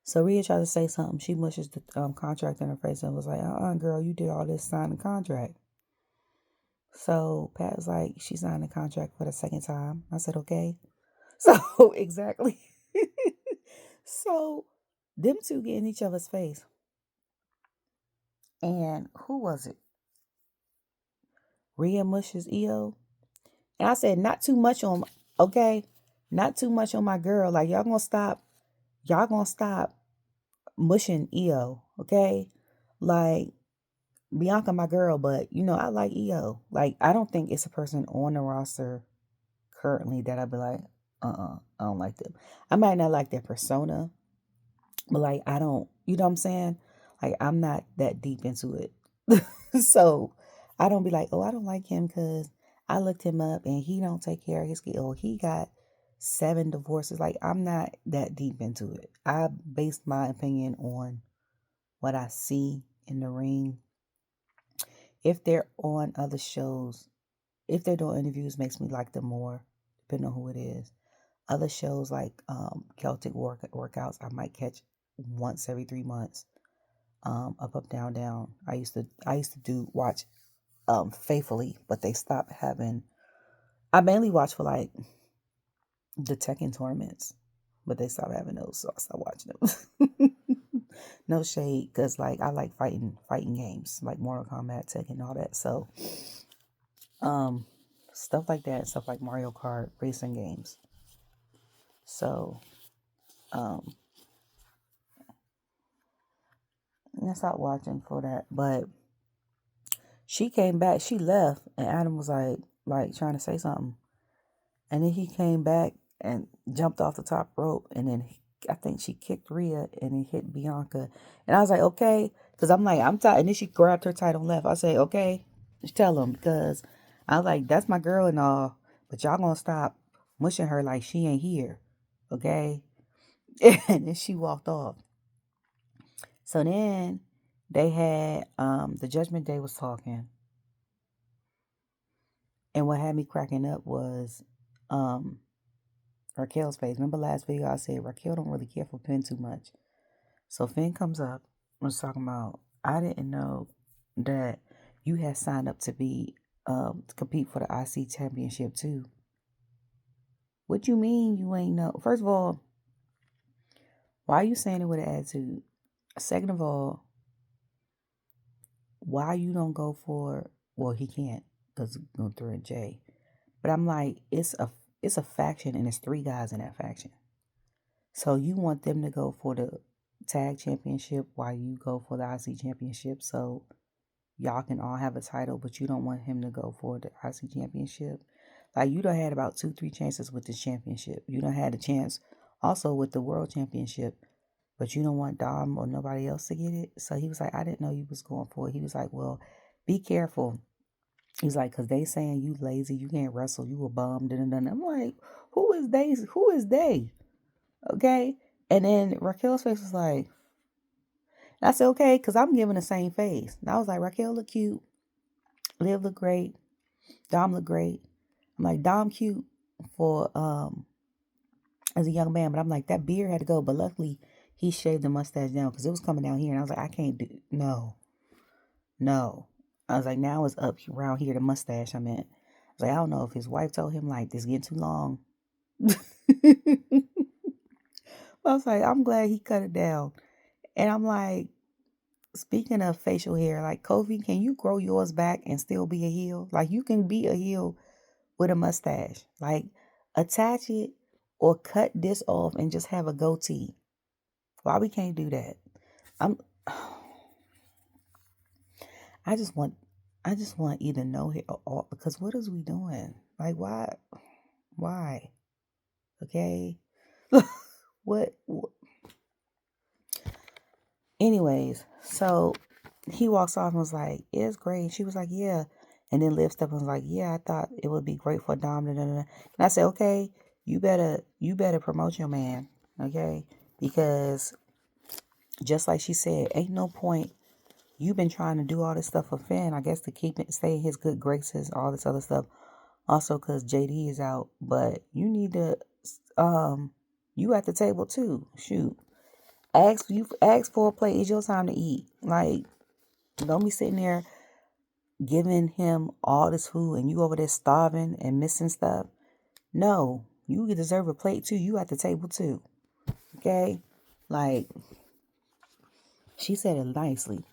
So Rhea tried to say something. She mushes the contract in her face and was like, girl, you did all this, sign the contract. So Pat was like, she signed the contract for the second time. I said, okay. So, exactly. So, them two get in each other's face. And who was it? Rhea mushes EO. And I said, not too much on, okay? Not too much on my girl. Like, y'all gonna stop mushing EO, okay? Like, Bianca, my girl, but, I like EO. Like, I don't think it's a person on the roster currently that I'd be like, I don't like them. I might not like their persona, but like, I don't, you know what I'm saying? Like, I'm not that deep into it. So I don't be like, oh, I don't like him because I looked him up and he don't take care of his kid. Oh, he got 7 divorces. Like, I'm not that deep into it. I base my opinion on what I see in the ring. If they're on other shows, if they're doing interviews, makes me like them more, depending on who it is. Other shows like Celtic workouts, I might catch once every 3 months. Up, down, down. I used to watch faithfully, but they stopped having. I mainly watch for like the Tekken tournaments, but they stopped having those, so I stopped watching them. No shade, cause like I like fighting games like Mortal Kombat, Tekken, all that. So, stuff like that, stuff like Mario Kart, racing games. So, I stopped watching for that, but she came back. She left, and Adam was like trying to say something, and then he came back and jumped off the top rope, and then I think she kicked Rhea, and he hit Bianca, and I was like, okay, because I'm like, I'm tired, and then she grabbed her title and left. I say, okay, tell him, because I was like, that's my girl and all, but y'all gonna stop mushing her like she ain't here, okay? And then she walked off. So then they had the Judgment Day was talking. And what had me cracking up was Raquel's face. Remember last video I said Raquel don't really care for Finn too much. So Finn comes up and was talking about, I didn't know that you had signed up to be to compete for the IC championship too. What you mean you ain't know? First of all, why are you saying it with an attitude? Second of all, why you don't go for, well, he can't because Gunther and Jey. But I'm like, it's a faction and it's 3 guys in that faction. So you want them to go for the tag championship while you go for the IC championship, so y'all can all have a title, but you don't want him to go for the IC championship. Like, you done had about 2-3 chances with this championship. You done had a chance also with the world championship, but you don't want Dom or nobody else to get it. So he was like, I didn't know you was going for it. He was like, well, be careful. He's like, because they saying you lazy, you can't wrestle, you a bum, I'm like, who is they? Who is they? Okay? And then Raquel's face was like, and I said, okay, because I'm giving the same face. And I was like, Raquel look cute. Liv look great. Dom look great. I'm like, Dom cute for as a young man, but I'm like, that beard had to go. But luckily he shaved the mustache down because it was coming down here. And I was like, I can't do, no. I was like, now it's up around here, the mustache I meant. I was like, I don't know if his wife told him like this getting too long. I was like, I'm glad he cut it down. And I'm like, speaking of facial hair, like, Kofi, can you grow yours back and still be a heel? Like, you can be a heel with a mustache. Like, attach it or cut this off and just have a goatee. Why we can't do that? I just want either no hair or all, because what is we doing? Like, why? Okay. what? Anyways, so he walks off and was like, it's great. She was like, yeah. And then Liv stepped and was like, yeah, I thought it would be great for Dom. And I said, okay, you better promote your man, okay? Because just like she said, ain't no point. You've been trying to do all this stuff for Finn, I guess, to stay in his good graces, all this other stuff. Also, because JD is out, but you need to you at the table too. Shoot. Ask for a plate. It's your time to eat. Like, don't be sitting there giving him all this food and you over there starving and missing stuff. No, you deserve a plate too. You at the table too. Okay? Like, she said it nicely.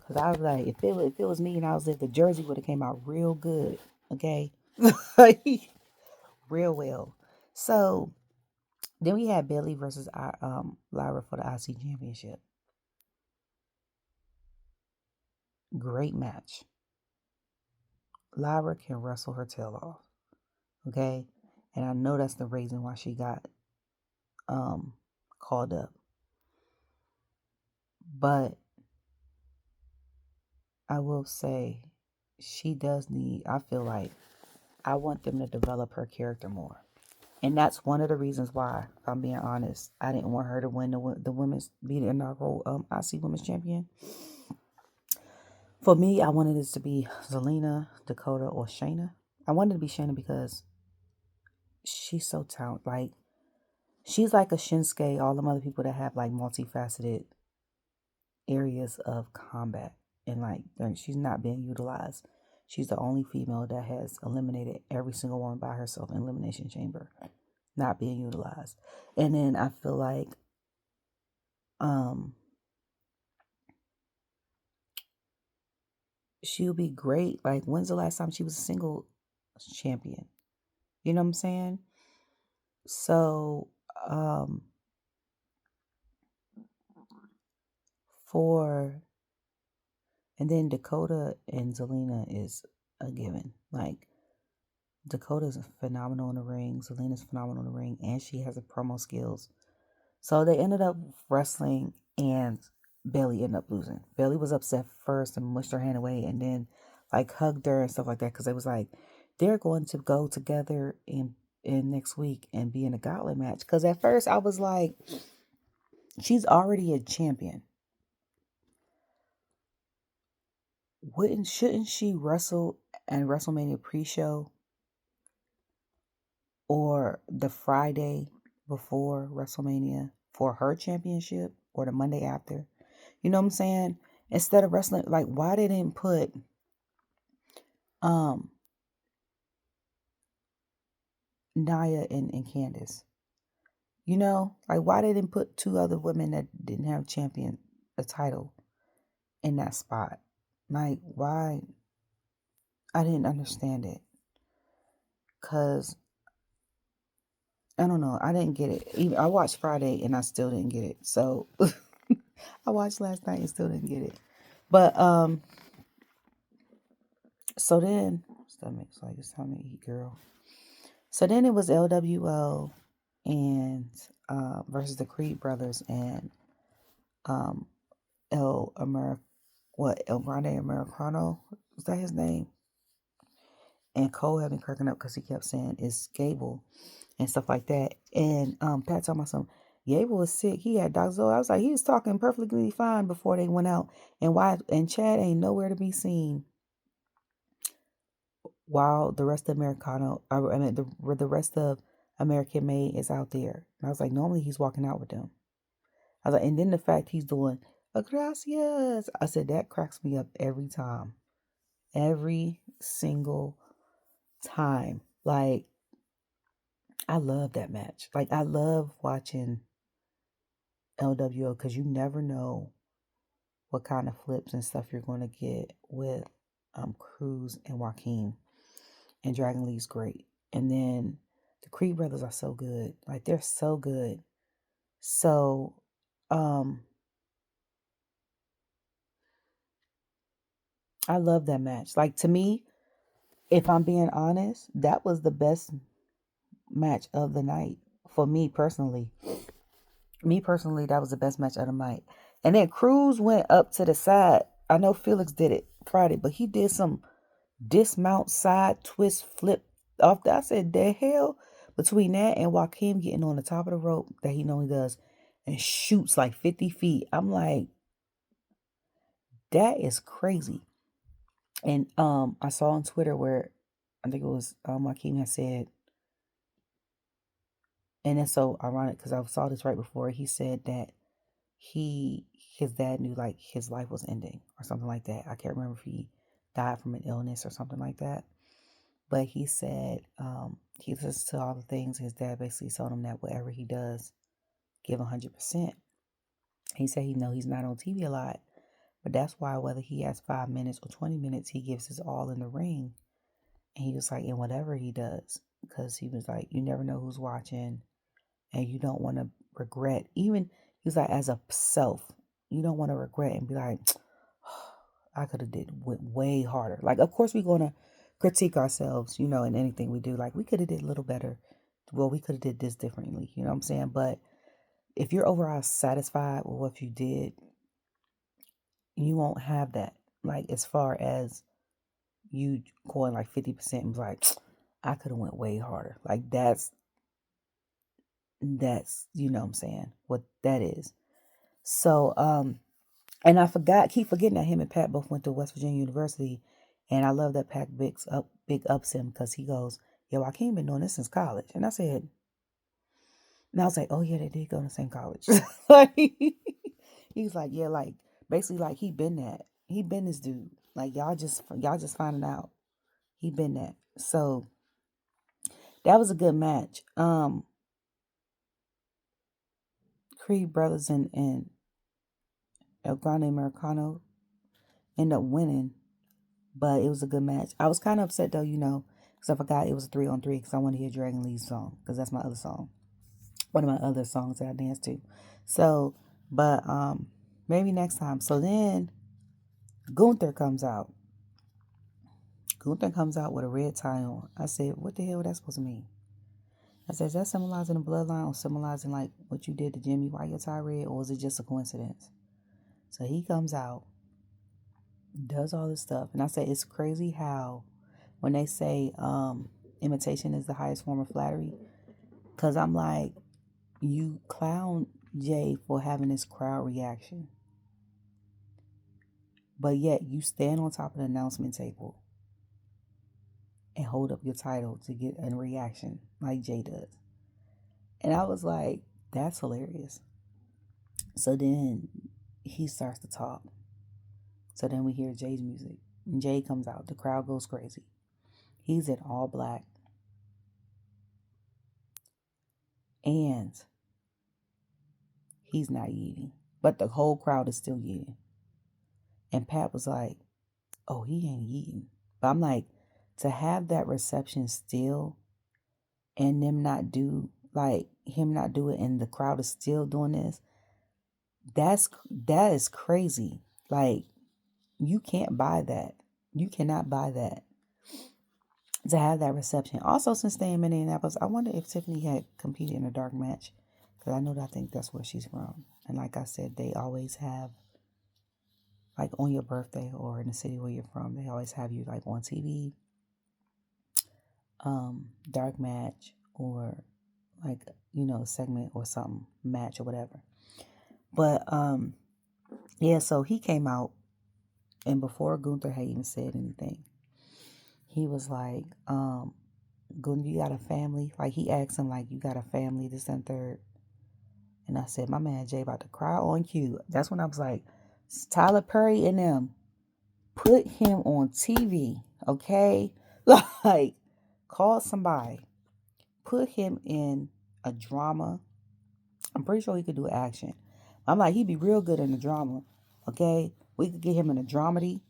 Cause I was like, if it was me and I was there, the jersey would have came out real good. Okay? Real well. So then we had Bayley versus Lyra for the IC championship. Great match. Lyra can wrestle her tail off. Okay? And I know that's the reason why she got called up. But I will say she does need, I feel like I want them to develop her character more. And that's one of the reasons why, if I'm being honest, I didn't want her to win the women's, be the inaugural IC Women's Champion. For me, I wanted this to be Zelina, Dakota, or Shayna. I wanted it to be Shayna because she's so talented. Like, she's like a Shinsuke, all them other people that have like multifaceted areas of combat. And like, she's not being utilized. She's the only female that has eliminated every single one by herself in Elimination Chamber. Not being utilized. And then I feel like she'll be great. Like, when's the last time she was a single champion? You know what I'm saying? So, and then Dakota and Zelina is a given. Like, Dakota's phenomenal in the ring. Zelina's phenomenal in the ring. And she has the promo skills. So they ended up wrestling and Bayley ended up losing. Bayley was upset first and mushed her hand away and then like hugged her and stuff like that because it was like they're going to go together in next week and be in a gauntlet match. Because at first I was like, she's already a champion. Shouldn't she wrestle at WrestleMania pre-show or the Friday before WrestleMania for her championship or the Monday after? You know what I'm saying? Instead of wrestling, like, why they didn't put Nia and Candice? You know, like, why they didn't put two other women that didn't have a title in that spot? Like, why? I didn't understand it. Because, I don't know, I didn't get it. I watched Friday and I still didn't get it. So, I watched last night and still didn't get it. But, so then, stomach's like, it's time to eat, girl. So then it was LWO and versus the Creed brothers and El Grande Americano, was that his name? And Cole had been cracking up because he kept saying it's Gable and stuff like that. And Pat talking about something. Gable was sick. He had Dr. Zoe. I was like, he was talking perfectly fine before they went out. And Chad ain't nowhere to be seen while the rest of Americano, the rest of American Made is out there. And I was like, normally he's walking out with them. I was like, and then the fact he's doing gracias. I said, that cracks me up every time. Every single time. Like, I love that match. Like, I love watching LWO because you never know what kind of flips and stuff you're going to get with Cruz and Joaquin. And Dragon Lee's great. And then the Creed brothers are so good. Like, they're so good. So, I love that match. Like, to me, if I'm being honest, that was the best match of the night for me personally. That was the best match of the night. And then Cruz went up to the side. I know Felix did it Friday, but he did some dismount side twist flip off that. I said, the hell? Between that and Joaquin getting on the top of the rope that he normally does and shoots like 50 feet. I'm like, that is crazy. And I saw on Twitter where I think it was Joaquin had said And it's so ironic because I saw this right before. He said that his dad knew like his life was ending or something like that. I can't remember if he died from an illness or something like that. But he said he listens to all the things. His dad basically told him that whatever he does, give 100%. He said he know he's not on TV a lot, but that's why whether he has 5 minutes or 20 minutes, he gives his all in the ring. And he was like, in whatever he does, because he was like, you never know who's watching, and you don't want to regret. Even he was like, as a self, you don't want to regret and be like, I could have went way harder. Like, of course, we're gonna critique ourselves, in anything we do. Like, we could have did a little better. Well, we could have did this differently. You know what I'm saying? But if you're overall satisfied with what you did, you won't have that. Like, as far as you going like 50% and be like, I could have went way harder. Like, that's you know what I'm saying, what that is. So and I keep forgetting that him and Pat both went to West Virginia University. And I love that Pat big ups him because he goes, yo, I can't been doing this since college. And I was like, oh yeah, they did go to the same college. Like, he's like, yeah, like basically like he been this dude. Like y'all just finding out. He been that. So that was a good match. Creed brothers and El Grande Americano end up winning, but it was a good match. I was kind of upset though, because I forgot it was a 3-on-3 because I want to hear Dragon Lee's song because that's my other song, one of my other songs that I dance to. So, but maybe next time. So then Gunther comes out. Gunther comes out with a red tie on. I said, what the hell was that supposed to mean? I said, is that symbolizing the bloodline or symbolizing like what you did to Jimmy, why your tie red, or is it just a coincidence? So he comes out, does all this stuff. And I say, it's crazy how when they say imitation is the highest form of flattery, because I'm like, you clown Jay for having this crowd reaction, but yet you stand on top of the announcement table and hold up your title to get a reaction like Jay does. And I was like, that's hilarious. So then he starts to talk. So then we hear Jay's music. And Jay comes out. The crowd goes crazy. He's in all black. And he's not eating. But the whole crowd is still eating. And Pat was like, oh, he ain't eating. But I'm like, to have that reception still and them not do, like, him not do it and the crowd is still doing this, that is crazy. Like, you can't buy that. You cannot buy that. To have that reception. Also, since staying in Minneapolis, I wonder if Tiffany had competed in a dark match. Because I think that's where she's from. And like I said, they always have, like on your birthday or in the city where you're from, they always have you like on TV, dark match or like, a segment or something, match or whatever. But yeah, so he came out and before Gunther had even said anything, he was like, Gunther, you got a family? Like he asked him, like, you got a family, this and third. And I said, my man Jay about to cry on cue. That's when I was like, Tyler Perry and them, put him on TV, okay? Like, call somebody. Put him in a drama. I'm pretty sure he could do action. I'm like, he'd be real good in a drama, okay? We could get him in a dramedy,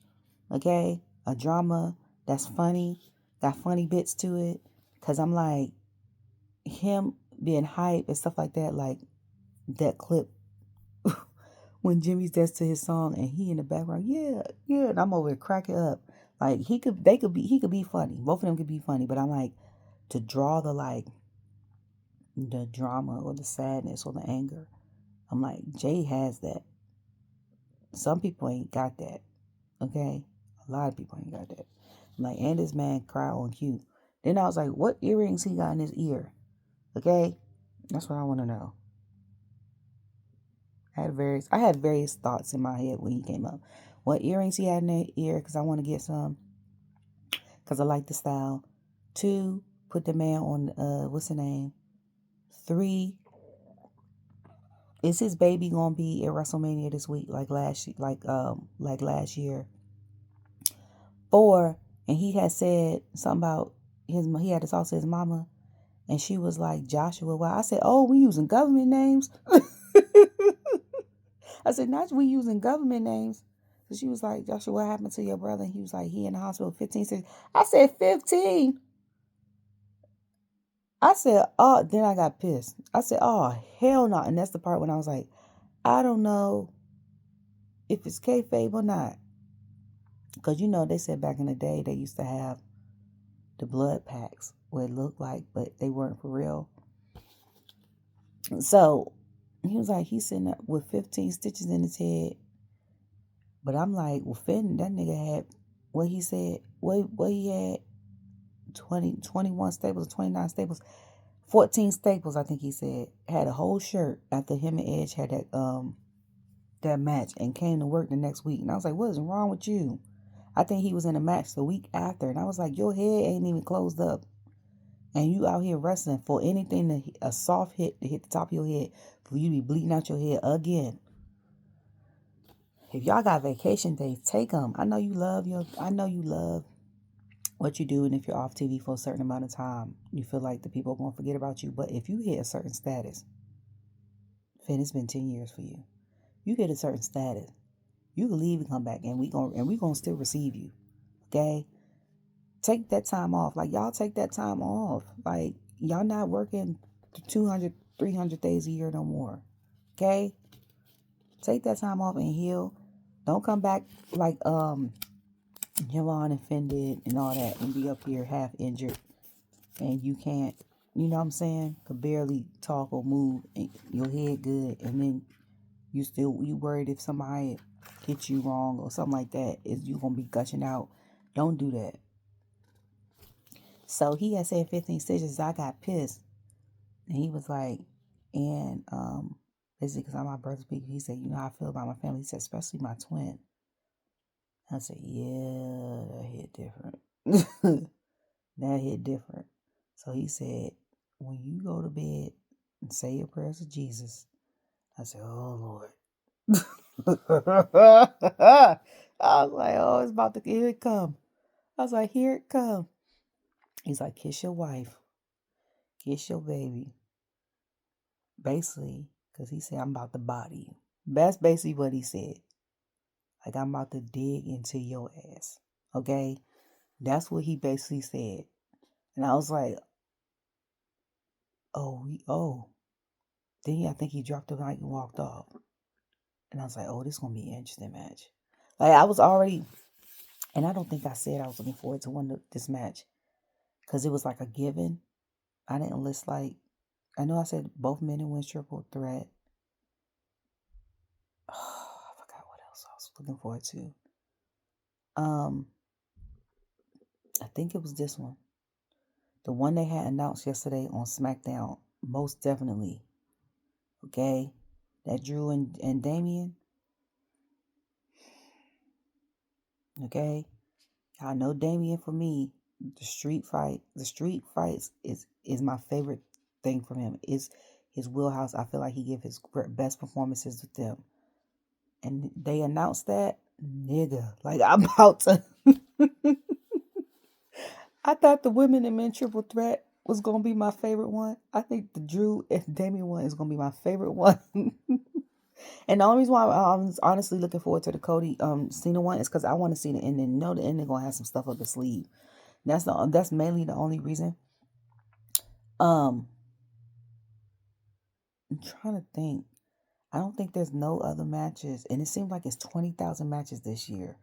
okay? A drama that's funny, got funny bits to it. Because I'm like, him being hype and stuff like that, like that clip when Jimmy's danced to his song and he in the background, yeah, and I'm over there cracking up. Like he could be funny. Both of them could be funny, but I'm like, to draw the drama or the sadness or the anger, I'm like, Jay has that. Some people ain't got that. Okay? A lot of people ain't got that. I'm like, and this man cry on cue. Then I was like, what earrings he got in his ear? Okay? That's what I want to know. I had various thoughts in my head when he came up. What earrings he had in that ear, because I want to get some. Because I like the style. 2, put the man on, what's the name? 3, is his baby gonna be at WrestleMania this week like last year? 4, and he had said something about he had to talk to his mama, and she was like, Joshua. Well, I said, oh, we using government names. I said, not we using government names. So she was like, Joshua, what happened to your brother? And he was like, he in the hospital 15 6. I said, 15. I said, oh, then I got pissed. I said, oh, hell no. And that's the part when I was like, I don't know if it's kayfabe or not. Because, they said back in the day they used to have the blood packs, what it looked like, but they weren't for real. So he was like, he's sitting up with 15 stitches in his head. But I'm like, well, Finn, that nigga had, what he said, what he had, 21 staples, 29 staples, 14 staples, I think he said. Had a whole shirt after him and Edge had that match and came to work the next week. And I was like, what is wrong with you? I think he was in a match the week after. And I was like, your head ain't even closed up. And you out here wrestling for anything, a soft hit to hit the top of your head, for you to be bleeding out your head again. If y'all got vacation days, take them. I know you love what you do, and if you're off TV for a certain amount of time, you feel like the people won't forget about you. But if you hit a certain status, Finn, it's been 10 years for you. You hit a certain status, you can leave and come back, and we gonna still receive you. Okay, take that time off. Like, y'all take that time off. Like, y'all not working 200, 300 days a year no more. Okay, take that time off and heal. Don't come back like Javon and Finn did and all that, and be up here half injured, and you can't, you know what I'm saying, could barely talk or move, and your head good, and then you worried if somebody hit you wrong or something like that, is you gonna be gushing out. Don't do that. So he had said 15 stitches. I got pissed, and he was like, and basically, because I'm my brother's speaker, he said, you know how I feel about my family. He said, especially my twin. I said, yeah, that hit different. That hit different. So he said, when you go to bed and say your prayers to Jesus, I said, oh, Lord. I was like, oh, it's about to, here it come. I was like, here it come. He's like, kiss your wife. Kiss your baby. Basically, because he said, I'm about to body you. That's basically what he said. Like, I'm about to dig into your ass. Okay? That's what he basically said. And I was like, oh. Then I think he dropped the mic and walked off. And I was like, oh, this is going to be an interesting match. Like, I was already, and I don't think I said I was looking forward to this match. Because it was like a given. I didn't list like, I know I said both men and women's triple threat. Oh, I forgot what else I was looking forward to. I think it was this one. The one they had announced yesterday on SmackDown. Most definitely. Okay? That Drew and Damian. Okay? I know Damian for me. The street fights is my favorite thing from him. Is his wheelhouse. I feel like he gives his best performances with them. And they announced that, nigga. Like, I'm about to. I thought the women and men triple threat was gonna be my favorite one. I think the Drew and Damian one is gonna be my favorite one. And the only reason why I'm honestly looking forward to the Cody Cena one is because I want to see the ending. The ending gonna have some stuff up the sleeve. That's mainly the only reason. I'm trying to think. I don't think there's no other matches, and it seems like it's 20,000 matches this year.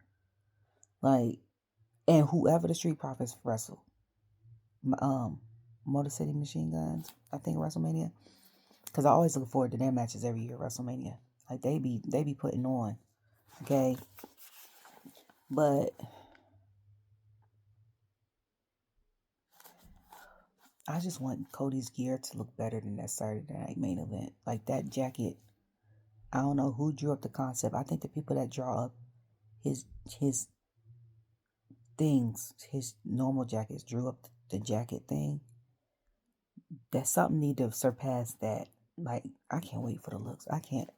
Like, and whoever the Street Profits wrestle, Motor City Machine Guns, I think WrestleMania, because I always look forward to their matches every year at WrestleMania. Like, they be putting on, okay, but I just want Cody's gear to look better than that Saturday Night Main Event. Like, that jacket, I don't know who drew up the concept. I think the people that draw up his things, his normal jackets, drew up the jacket thing. that something need to surpass that. Like, I can't wait for the looks. I can't.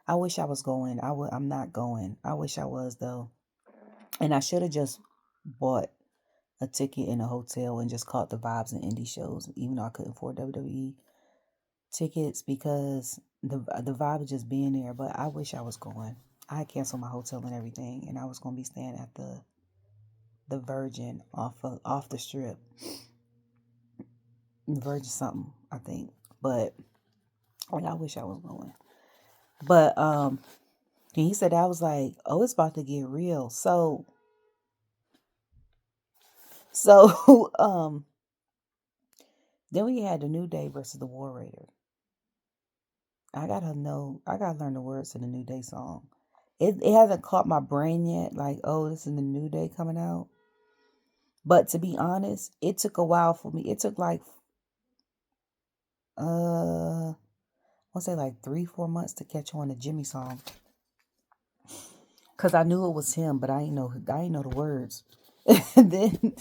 I wish I was going. I'm not going. I wish I was though. And I should have just bought a ticket in a hotel and just caught the vibes in indie shows, even though I couldn't afford WWE tickets because the vibe of just being there. But I wish I was going. I canceled my hotel and everything, and I was gonna be staying at the Virgin off the strip. Virgin something, I think. But like, I wish I was going. But he said, I was like, oh, it's about to get real. So then we had the New Day versus the War Raiders. I gotta learn the words to the New Day song. It hasn't caught my brain yet, like, oh, this is the New Day coming out. But to be honest, it took a while for me. It took like I'll say like 3-4 months to catch on the Jimmy song. Cause I knew it was him, but I didn't know the words. and then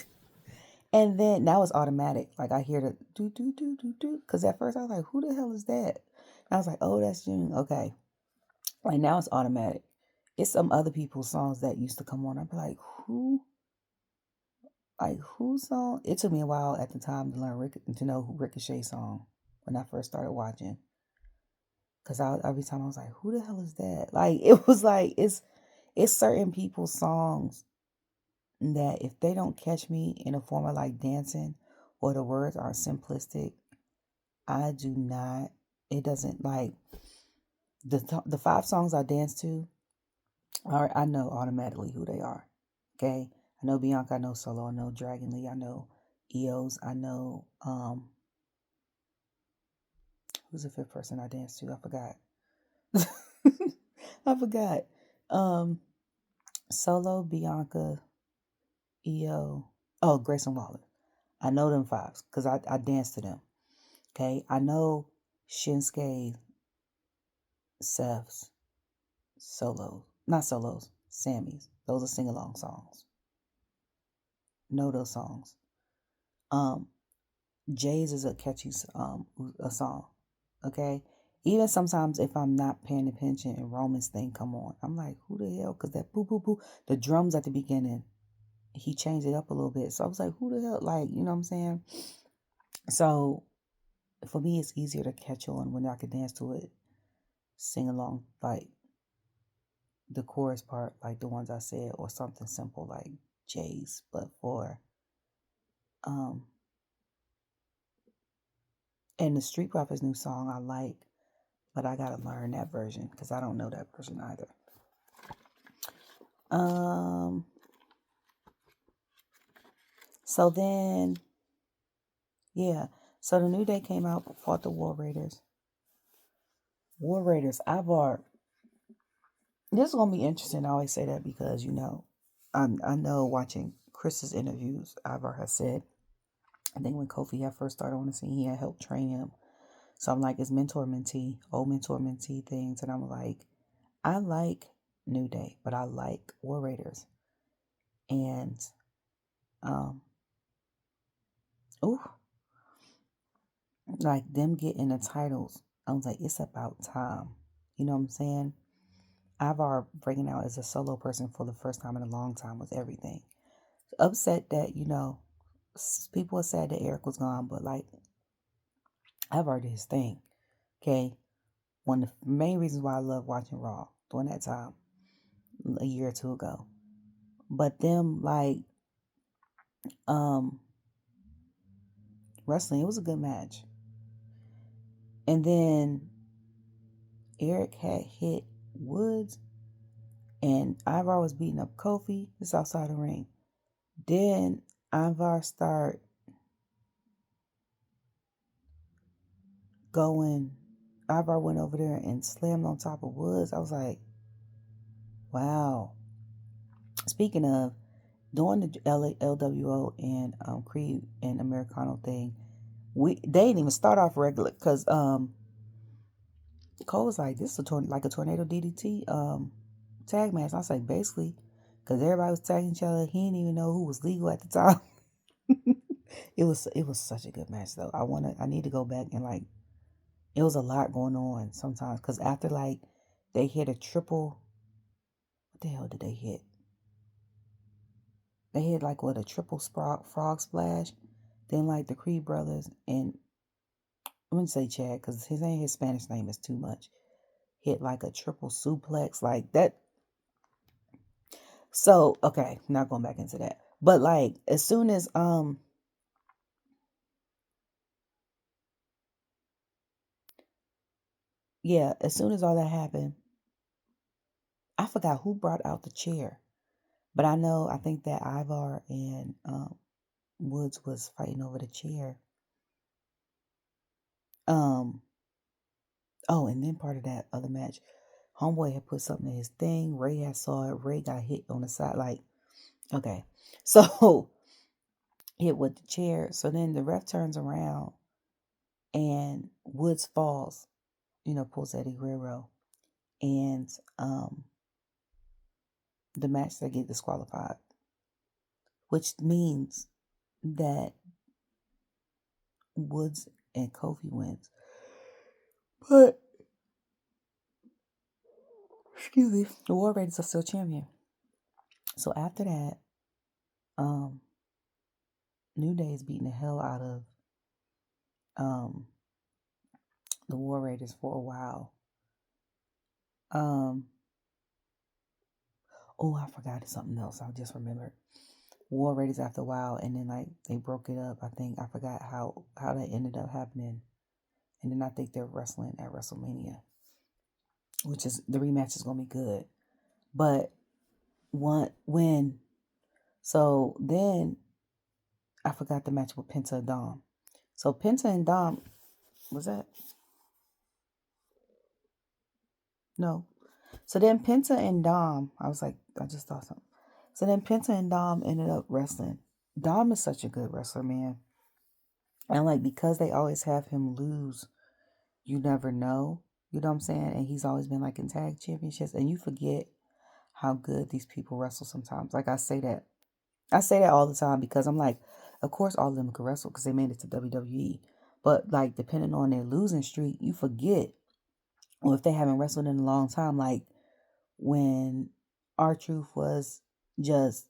and then now it's automatic. Like I hear the do do do do do. Cause at first I was like, who the hell is that? And I was like, oh, that's Jimmy. Okay. Like now it's automatic. It's some other people's songs that used to come on. I'd be like, who? Like whose song? It took me a while at the time to learn to know Ricochet's song when I first started watching. Cause every time I was like, who the hell is that? Like it was like it's certain people's songs that if they don't catch me in a form of like dancing or the words are simplistic, I do not. It doesn't like the 5 songs I dance to. I know automatically who they are. Okay, I know Bianca. I know Solo. I know Dragon Lee. I know EOS. I know who's the 5th person I danced to? I forgot. I forgot. Solo, Bianca, EO. Oh, Grayson Waller. I know them 5s because I danced to them. Okay, I know Shinsuke, Seth's, Solos, not Solos, Sammy's. Those are sing along songs. Know those songs. Jay's is a catchy a song. Okay, even sometimes if I'm not paying attention and Roman's thing come on, I'm like, who the hell? Because that boo boo boo, the drums at the beginning, he changed it up a little bit. So I was like, who the hell? Like, you know what I'm saying? So for me, it's easier to catch on when I can dance to it, sing along, like the chorus part, like the ones I said, or something simple like Jay's. But for and the Street Profits new song I like, but I gotta learn that version because I don't know that version either. So then, yeah. So the New Day came out, fought the War Raiders. War Raiders, Ivar. This is gonna be interesting. I always say that because I know watching Chris's interviews, Ivar has said, I think when Kofi had first started on the scene, he had helped train him. So I'm like, it's mentor mentee, old mentor mentee things, and I'm like, I like New Day, but I like War Raiders, and like them getting the titles. I was like, it's about time. You know what I'm saying? Ivar breaking out as a solo person for the first time in a long time was everything. Upset that, people were sad that Eric was gone, but like, Ivar did his thing. Okay? One of the main reasons why I love watching Raw during that time, a year or two ago. But them, like, wrestling, it was a good match. And then Eric had hit Woods, and Ivar was beating up Kofi. It's outside the ring. Then Ivar started going. Ivar went over there and slammed on top of Woods. I was like, wow. Speaking of, doing the LWO and Creed and Americano thing, they didn't even start off regular because Cole was like, this is like a tornado DDT tag match. I was like, basically, because everybody was tagging each other. He didn't even know who was legal at the time. It was such a good match though. I need to go back and like it was a lot going on sometimes because after like they hit a triple, what the hell did they hit? They hit like what a triple frog splash. Then like the Creed brothers and I wouldn't say Chad because his Spanish name is too much. Hit like a triple suplex like that. So okay, not going back into that. But like as soon as yeah, as soon as all that happened, I forgot who brought out the chair. But I think that Ivar and Woods was fighting over the chair. Um oh, and then part of that other match, Homeboy had put something in his thing. Ray had saw it. Ray got hit on the side. Like, okay. So hit with the chair. So then the ref turns around and Woods falls, pulls Eddie Guerrero. And the match they get disqualified. Which means that Woods and Kofi wins. But excuse me, the War Raiders are still champion. So after that, New Day is beating the hell out of the War Raiders for a while. Oh, I forgot something else. I just remembered. War Raiders after a while, and then like they broke it up. I think I forgot how that ended up happening, and then I think they're wrestling at WrestleMania, which is the rematch is gonna be good. But so then I forgot the match with Penta and Dom. So Penta and Dom was that? No. So then Penta and Dom, I was like, I just thought something. So then Penta and Dom ended up wrestling. Dom is such a good wrestler, man. And like because they always have him lose, you never know. You know what I'm saying? And he's always been like in tag championships, and you forget how good these people wrestle sometimes. Like I say that all the time because I'm like, of course all of them can wrestle because they made it to WWE. But like depending on their losing streak, you forget. Or if they haven't wrestled in a long time, like when R-Truth was just,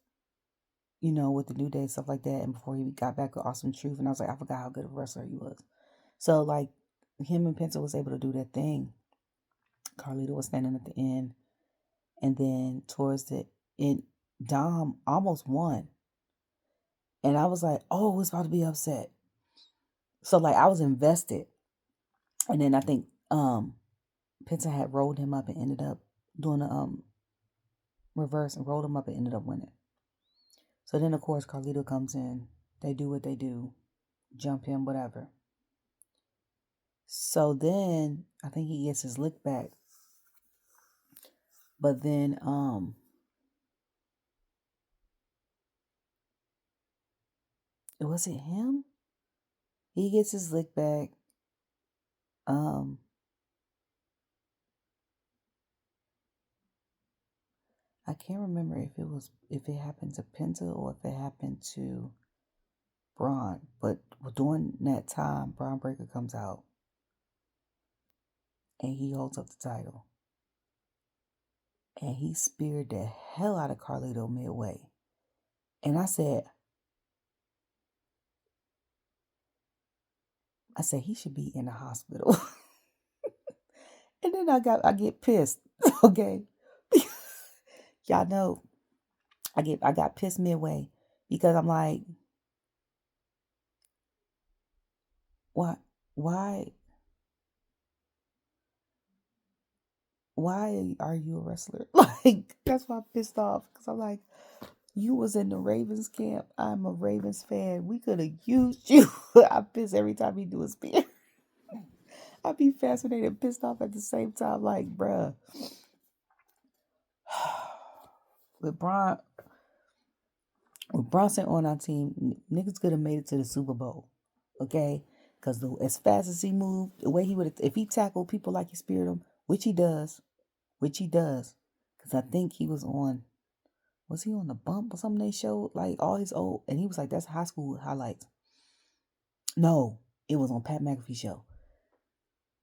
with the New Day and stuff like that, and before he got back with Awesome Truth, and I was like, I forgot how good of a wrestler he was. So like him and Penta was able to do that thing. Carlito was standing at the end, and then towards the end, Dom almost won. And I was like, oh, it's about to be upset. So like I was invested. And then I think Penta had rolled him up and ended up doing a reverse and rolled him up and ended up winning. So then of course Carlito comes in. They do what they do. Jump him, whatever. So then I think he gets his lick back. But then was it him? He gets his lick back. I can't remember if it happened to Penta or if it happened to Braun. But during that time, Braun Breaker comes out and he holds up the title. And he speared the hell out of Carlito midway. And I said, he should be in the hospital. And then I get pissed. Okay. Y'all know I got pissed midway because I'm like, why are you a wrestler? Like, that's why I'm pissed off. Because I'm like, you was in the Ravens camp. I'm a Ravens fan. We could have used you. I piss every time he do a spear. I be fascinated and pissed off at the same time. Like, bruh. With Bronson on our team, niggas could have made it to the Super Bowl. Okay? Because as fast as he moved, the way he would, if he tackled people like he speared them, which he does. Because I think he was he on the bump or something they showed? Like all his old, and he was like, that's high school highlights. No, it was on Pat McAfee show.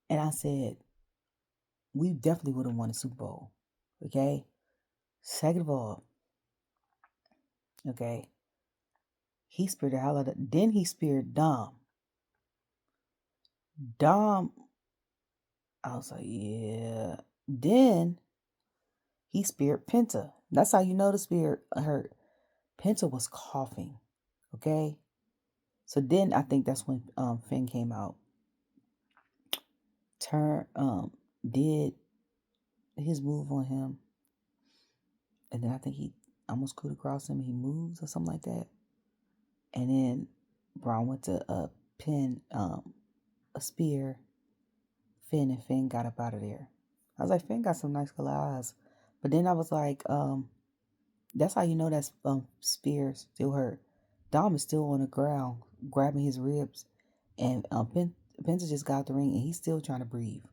And I said, we definitely would have won the Super Bowl. Okay? Second of all, okay, he speared the hell out of, then he speared Dom. Dom, I was like, yeah. Then he speared Penta. That's how you know the spirit hurt. Penta was coughing. Okay? So then I think that's when Finn came out. Did his move on him. And then I think he almost coup de grace him. He moves or something like that. And then Braun went to pin a spear. And Finn got up out of there. I was like, Finn got some nice color eyes. But then I was like, that's how you know that spear still hurt. Dom is still on the ground, grabbing his ribs. And Penta just got out the ring, and he's still trying to breathe.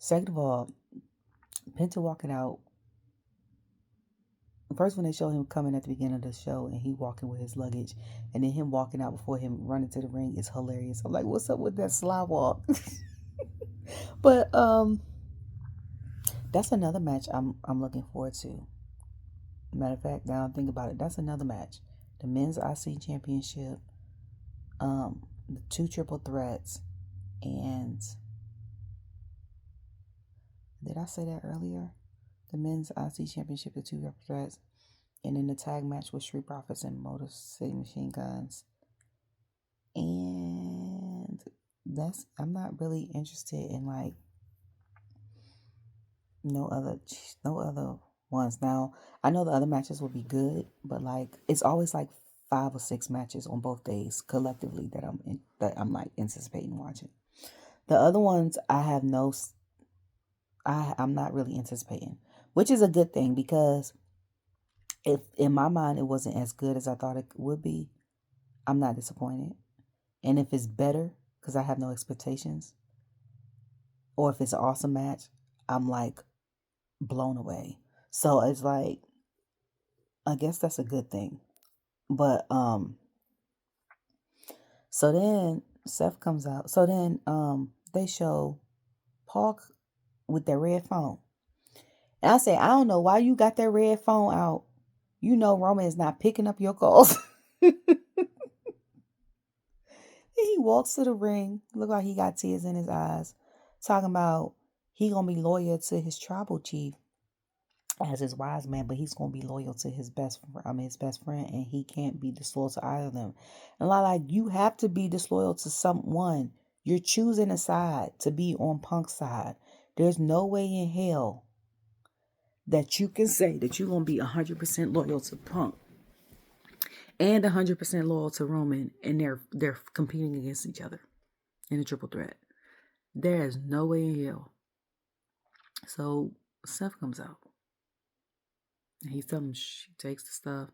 Second of all, Penta walking out. First, when they show him coming at the beginning of the show, and he walking with his luggage, and then him walking out before him running to the ring is hilarious. I'm like, what's up with that sly walk? But that's another match I'm looking forward to. Matter of fact, now I think about it, that's another match. The men's IC championship, the 2 triple threats, and did I say that earlier? The men's IC championship, the 2 triple threats, and then the tag match with Street Profits and Motor City Machine Guns. And I'm not really interested in like no other ones. Now, I know the other matches will be good, but like it's always like 5 or 6 matches on both days collectively that I'm like anticipating watching. The other ones I'm not really anticipating, which is a good thing because if in my mind it wasn't as good as I thought it would be, I'm not disappointed. And if it's better because I have no expectations, or if it's an awesome match, I'm like blown away. So it's like, I guess that's a good thing. But so then Seth comes out. So then they show Paul with their red phone. And I say, I don't know why you got that red phone out. You know Roman is not picking up your calls. He walks to the ring, look like he got tears in his eyes, talking about he gonna be loyal to his tribal chief as his wise man, but he's gonna be loyal to his best friend, and he can't be disloyal to either of them. And like you have to be disloyal to someone. You're choosing a side to be on Punk's side. There's no way in hell that you can say that you're gonna be 100% loyal to Punk and 100% loyal to Roman, and they're competing against each other in a triple threat. There is no way in hell. So Seth comes out. And he's telling him she takes the stuff.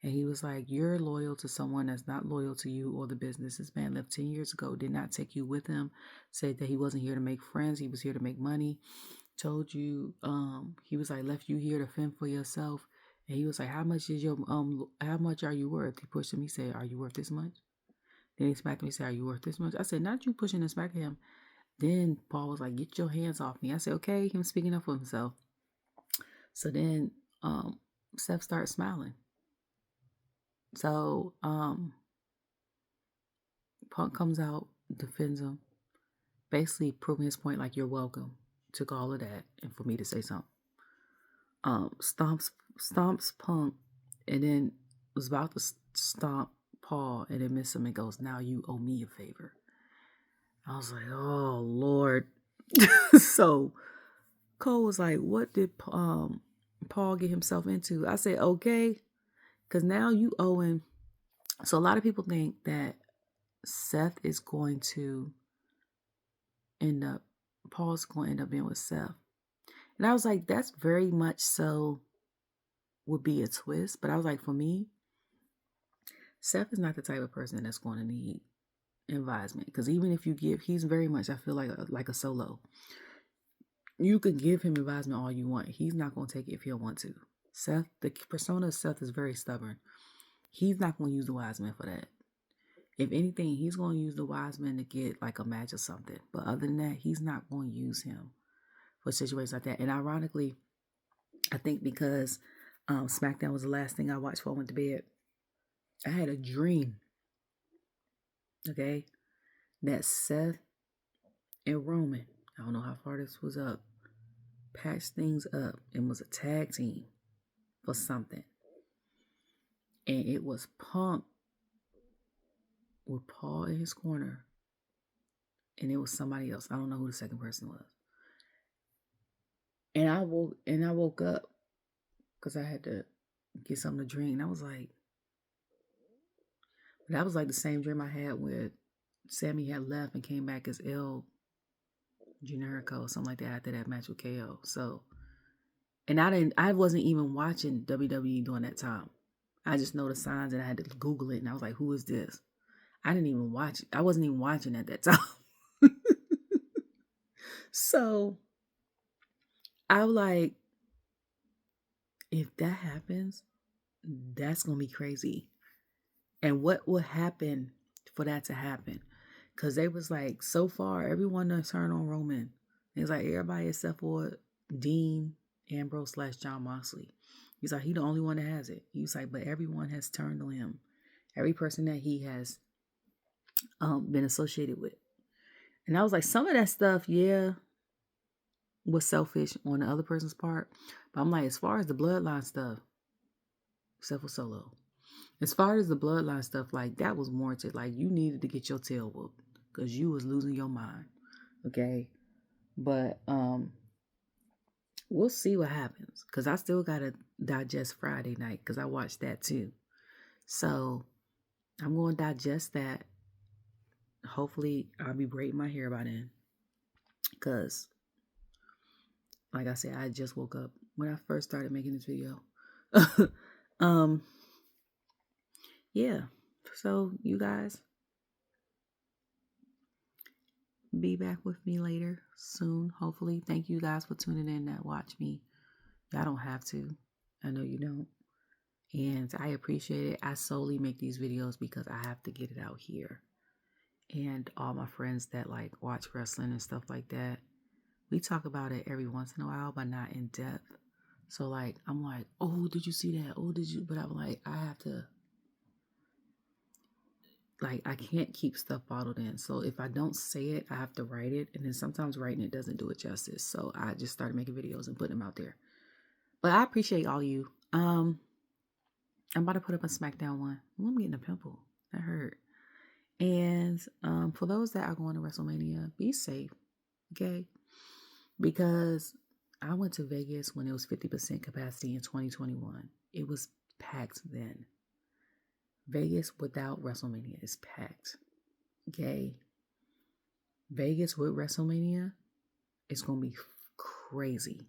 And he was like, you're loyal to someone that's not loyal to you or the business. This man left 10 years ago, did not take you with him, said that he wasn't here to make friends. He was here to make money. Told you, he was like, left you here to fend for yourself. And he was like, how much are you worth? He pushed him. He said, are you worth this much? Then he smacked him. He said, are you worth this much? I said, not you pushing and smacking him. Then Paul was like, get your hands off me. I said, okay, him speaking up for himself. So then Seth started smiling. So Punk comes out, defends him, basically proving his point like you're welcome. Took all of that and for me to say something. Stomps Punk, and then was about to stomp Paul, and then miss him and goes, now you owe me a favor. I was like, oh Lord. So Cole was like, what did Paul get himself into? I said, okay, because now you owe him. So a lot of people think that Seth is going to Paul's going to end up being with Seth. And I was like, that's very much so would be a twist. But I was like, for me, Seth is not the type of person that's going to need advisement. Because even if you give, he's very much, I feel like a solo. You can give him advisement all you want. He's not going to take it if he don't want to. Seth, the persona of Seth is very stubborn. He's not going to use the wise man for that. If anything, he's going to use the wise men to get like a match or something. But other than that, he's not going to use him for situations like that. And ironically, I think because SmackDown was the last thing I watched before I went to bed, I had a dream, okay, that Seth and Roman, I don't know how far this was up, patched things up and was a tag team for something. And it was Punk with Paul in his corner. And it was somebody else. I don't know who the second person was. And I woke up because I had to get something to drink. And I was like, that was like the same dream I had where Sammy had left and came back as El Generico or something like that after that match with KO. So, and I wasn't even watching WWE during that time. I just know the signs and I had to Google it and I was like, who is this? I didn't even watch it. I wasn't even watching at that time. So I'm like, if that happens, that's going to be crazy. And what will happen for that to happen? Because they was like, so far, everyone done turned on Roman. It's like everybody except for Dean Ambrose / John Moxley. He's like, he the only one that has it. He's like, but everyone has turned on him. Every person that he has been associated with. And I was like, some of that stuff, yeah, was selfish on the other person's part. But I'm like, as far as the bloodline stuff, except for Solo, as far as the bloodline stuff, like that was warranted. Like you needed to get your tail whooped because you was losing your mind. Okay. But we'll see what happens. Because I still gotta digest Friday night because I watched that too. So I'm going to digest that. Hopefully I'll be braiding my hair by then. Because like I said, I just woke up when I first started making this video. Yeah. So you guys be back with me later soon, hopefully. Thank you guys for tuning in that watch me. Y'all don't have to. I know you don't. And I appreciate it. I solely make these videos because I have to get it out here. And all my friends that like watch wrestling and stuff like that, we talk about it every once in a while, but not in depth. So like, I'm like, oh, did you see that? Oh, did you? But I'm like, I have to, like, I can't keep stuff bottled in. So if I don't say it, I have to write it. And then sometimes writing it doesn't do it justice. So I just started making videos and putting them out there. But I appreciate all you. I'm about to put up a SmackDown one. Ooh, I'm getting a pimple. That hurt. And for those that are going to WrestleMania, be safe. Okay? Because I went to Vegas when it was 50% capacity in 2021. It was packed then. Vegas without WrestleMania is packed. Okay? Vegas with WrestleMania is going to be crazy.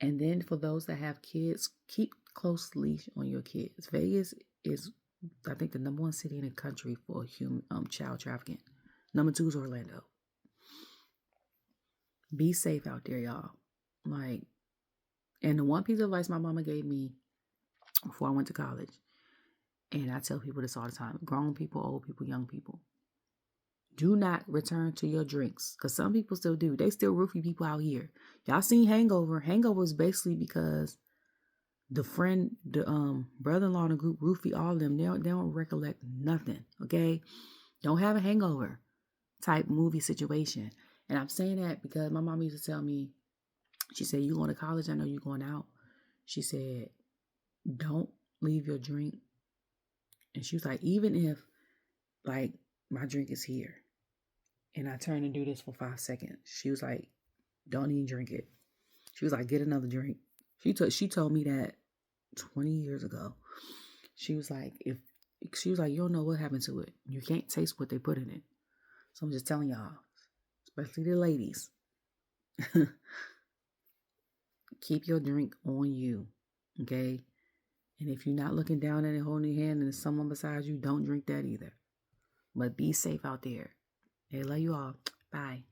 And then for those that have kids, keep close leash on your kids. Vegas is, I think, the number 1 city in the country for child trafficking. Number 2 is Orlando. Be safe out there, y'all. Like, and the one piece of advice my mama gave me before I went to college, and I tell people this all the time, grown people, old people, young people, do not return to your drinks. Because some people still do. They still roofie people out here. Y'all seen Hangover. Hangover is basically because the friend, the brother-in-law in the group roofie all of them. They don't recollect nothing. Okay? Don't have a hangover type movie situation. And I'm saying that because my mom used to tell me, she said, you going to college? I know you going out. She said, don't leave your drink. And she was like, even if, like, my drink is here and I turn and do this for 5 seconds, she was like, don't even drink it. She was like, get another drink. She told me that 20 years ago. She was like, you don't know what happened to it. You can't taste what they put in it. So I'm just telling y'all, especially the ladies, keep your drink on you, okay? And if you're not looking down at it, holding your hand, and there's someone beside you, don't drink that either. But be safe out there. Hey, love you all. Bye.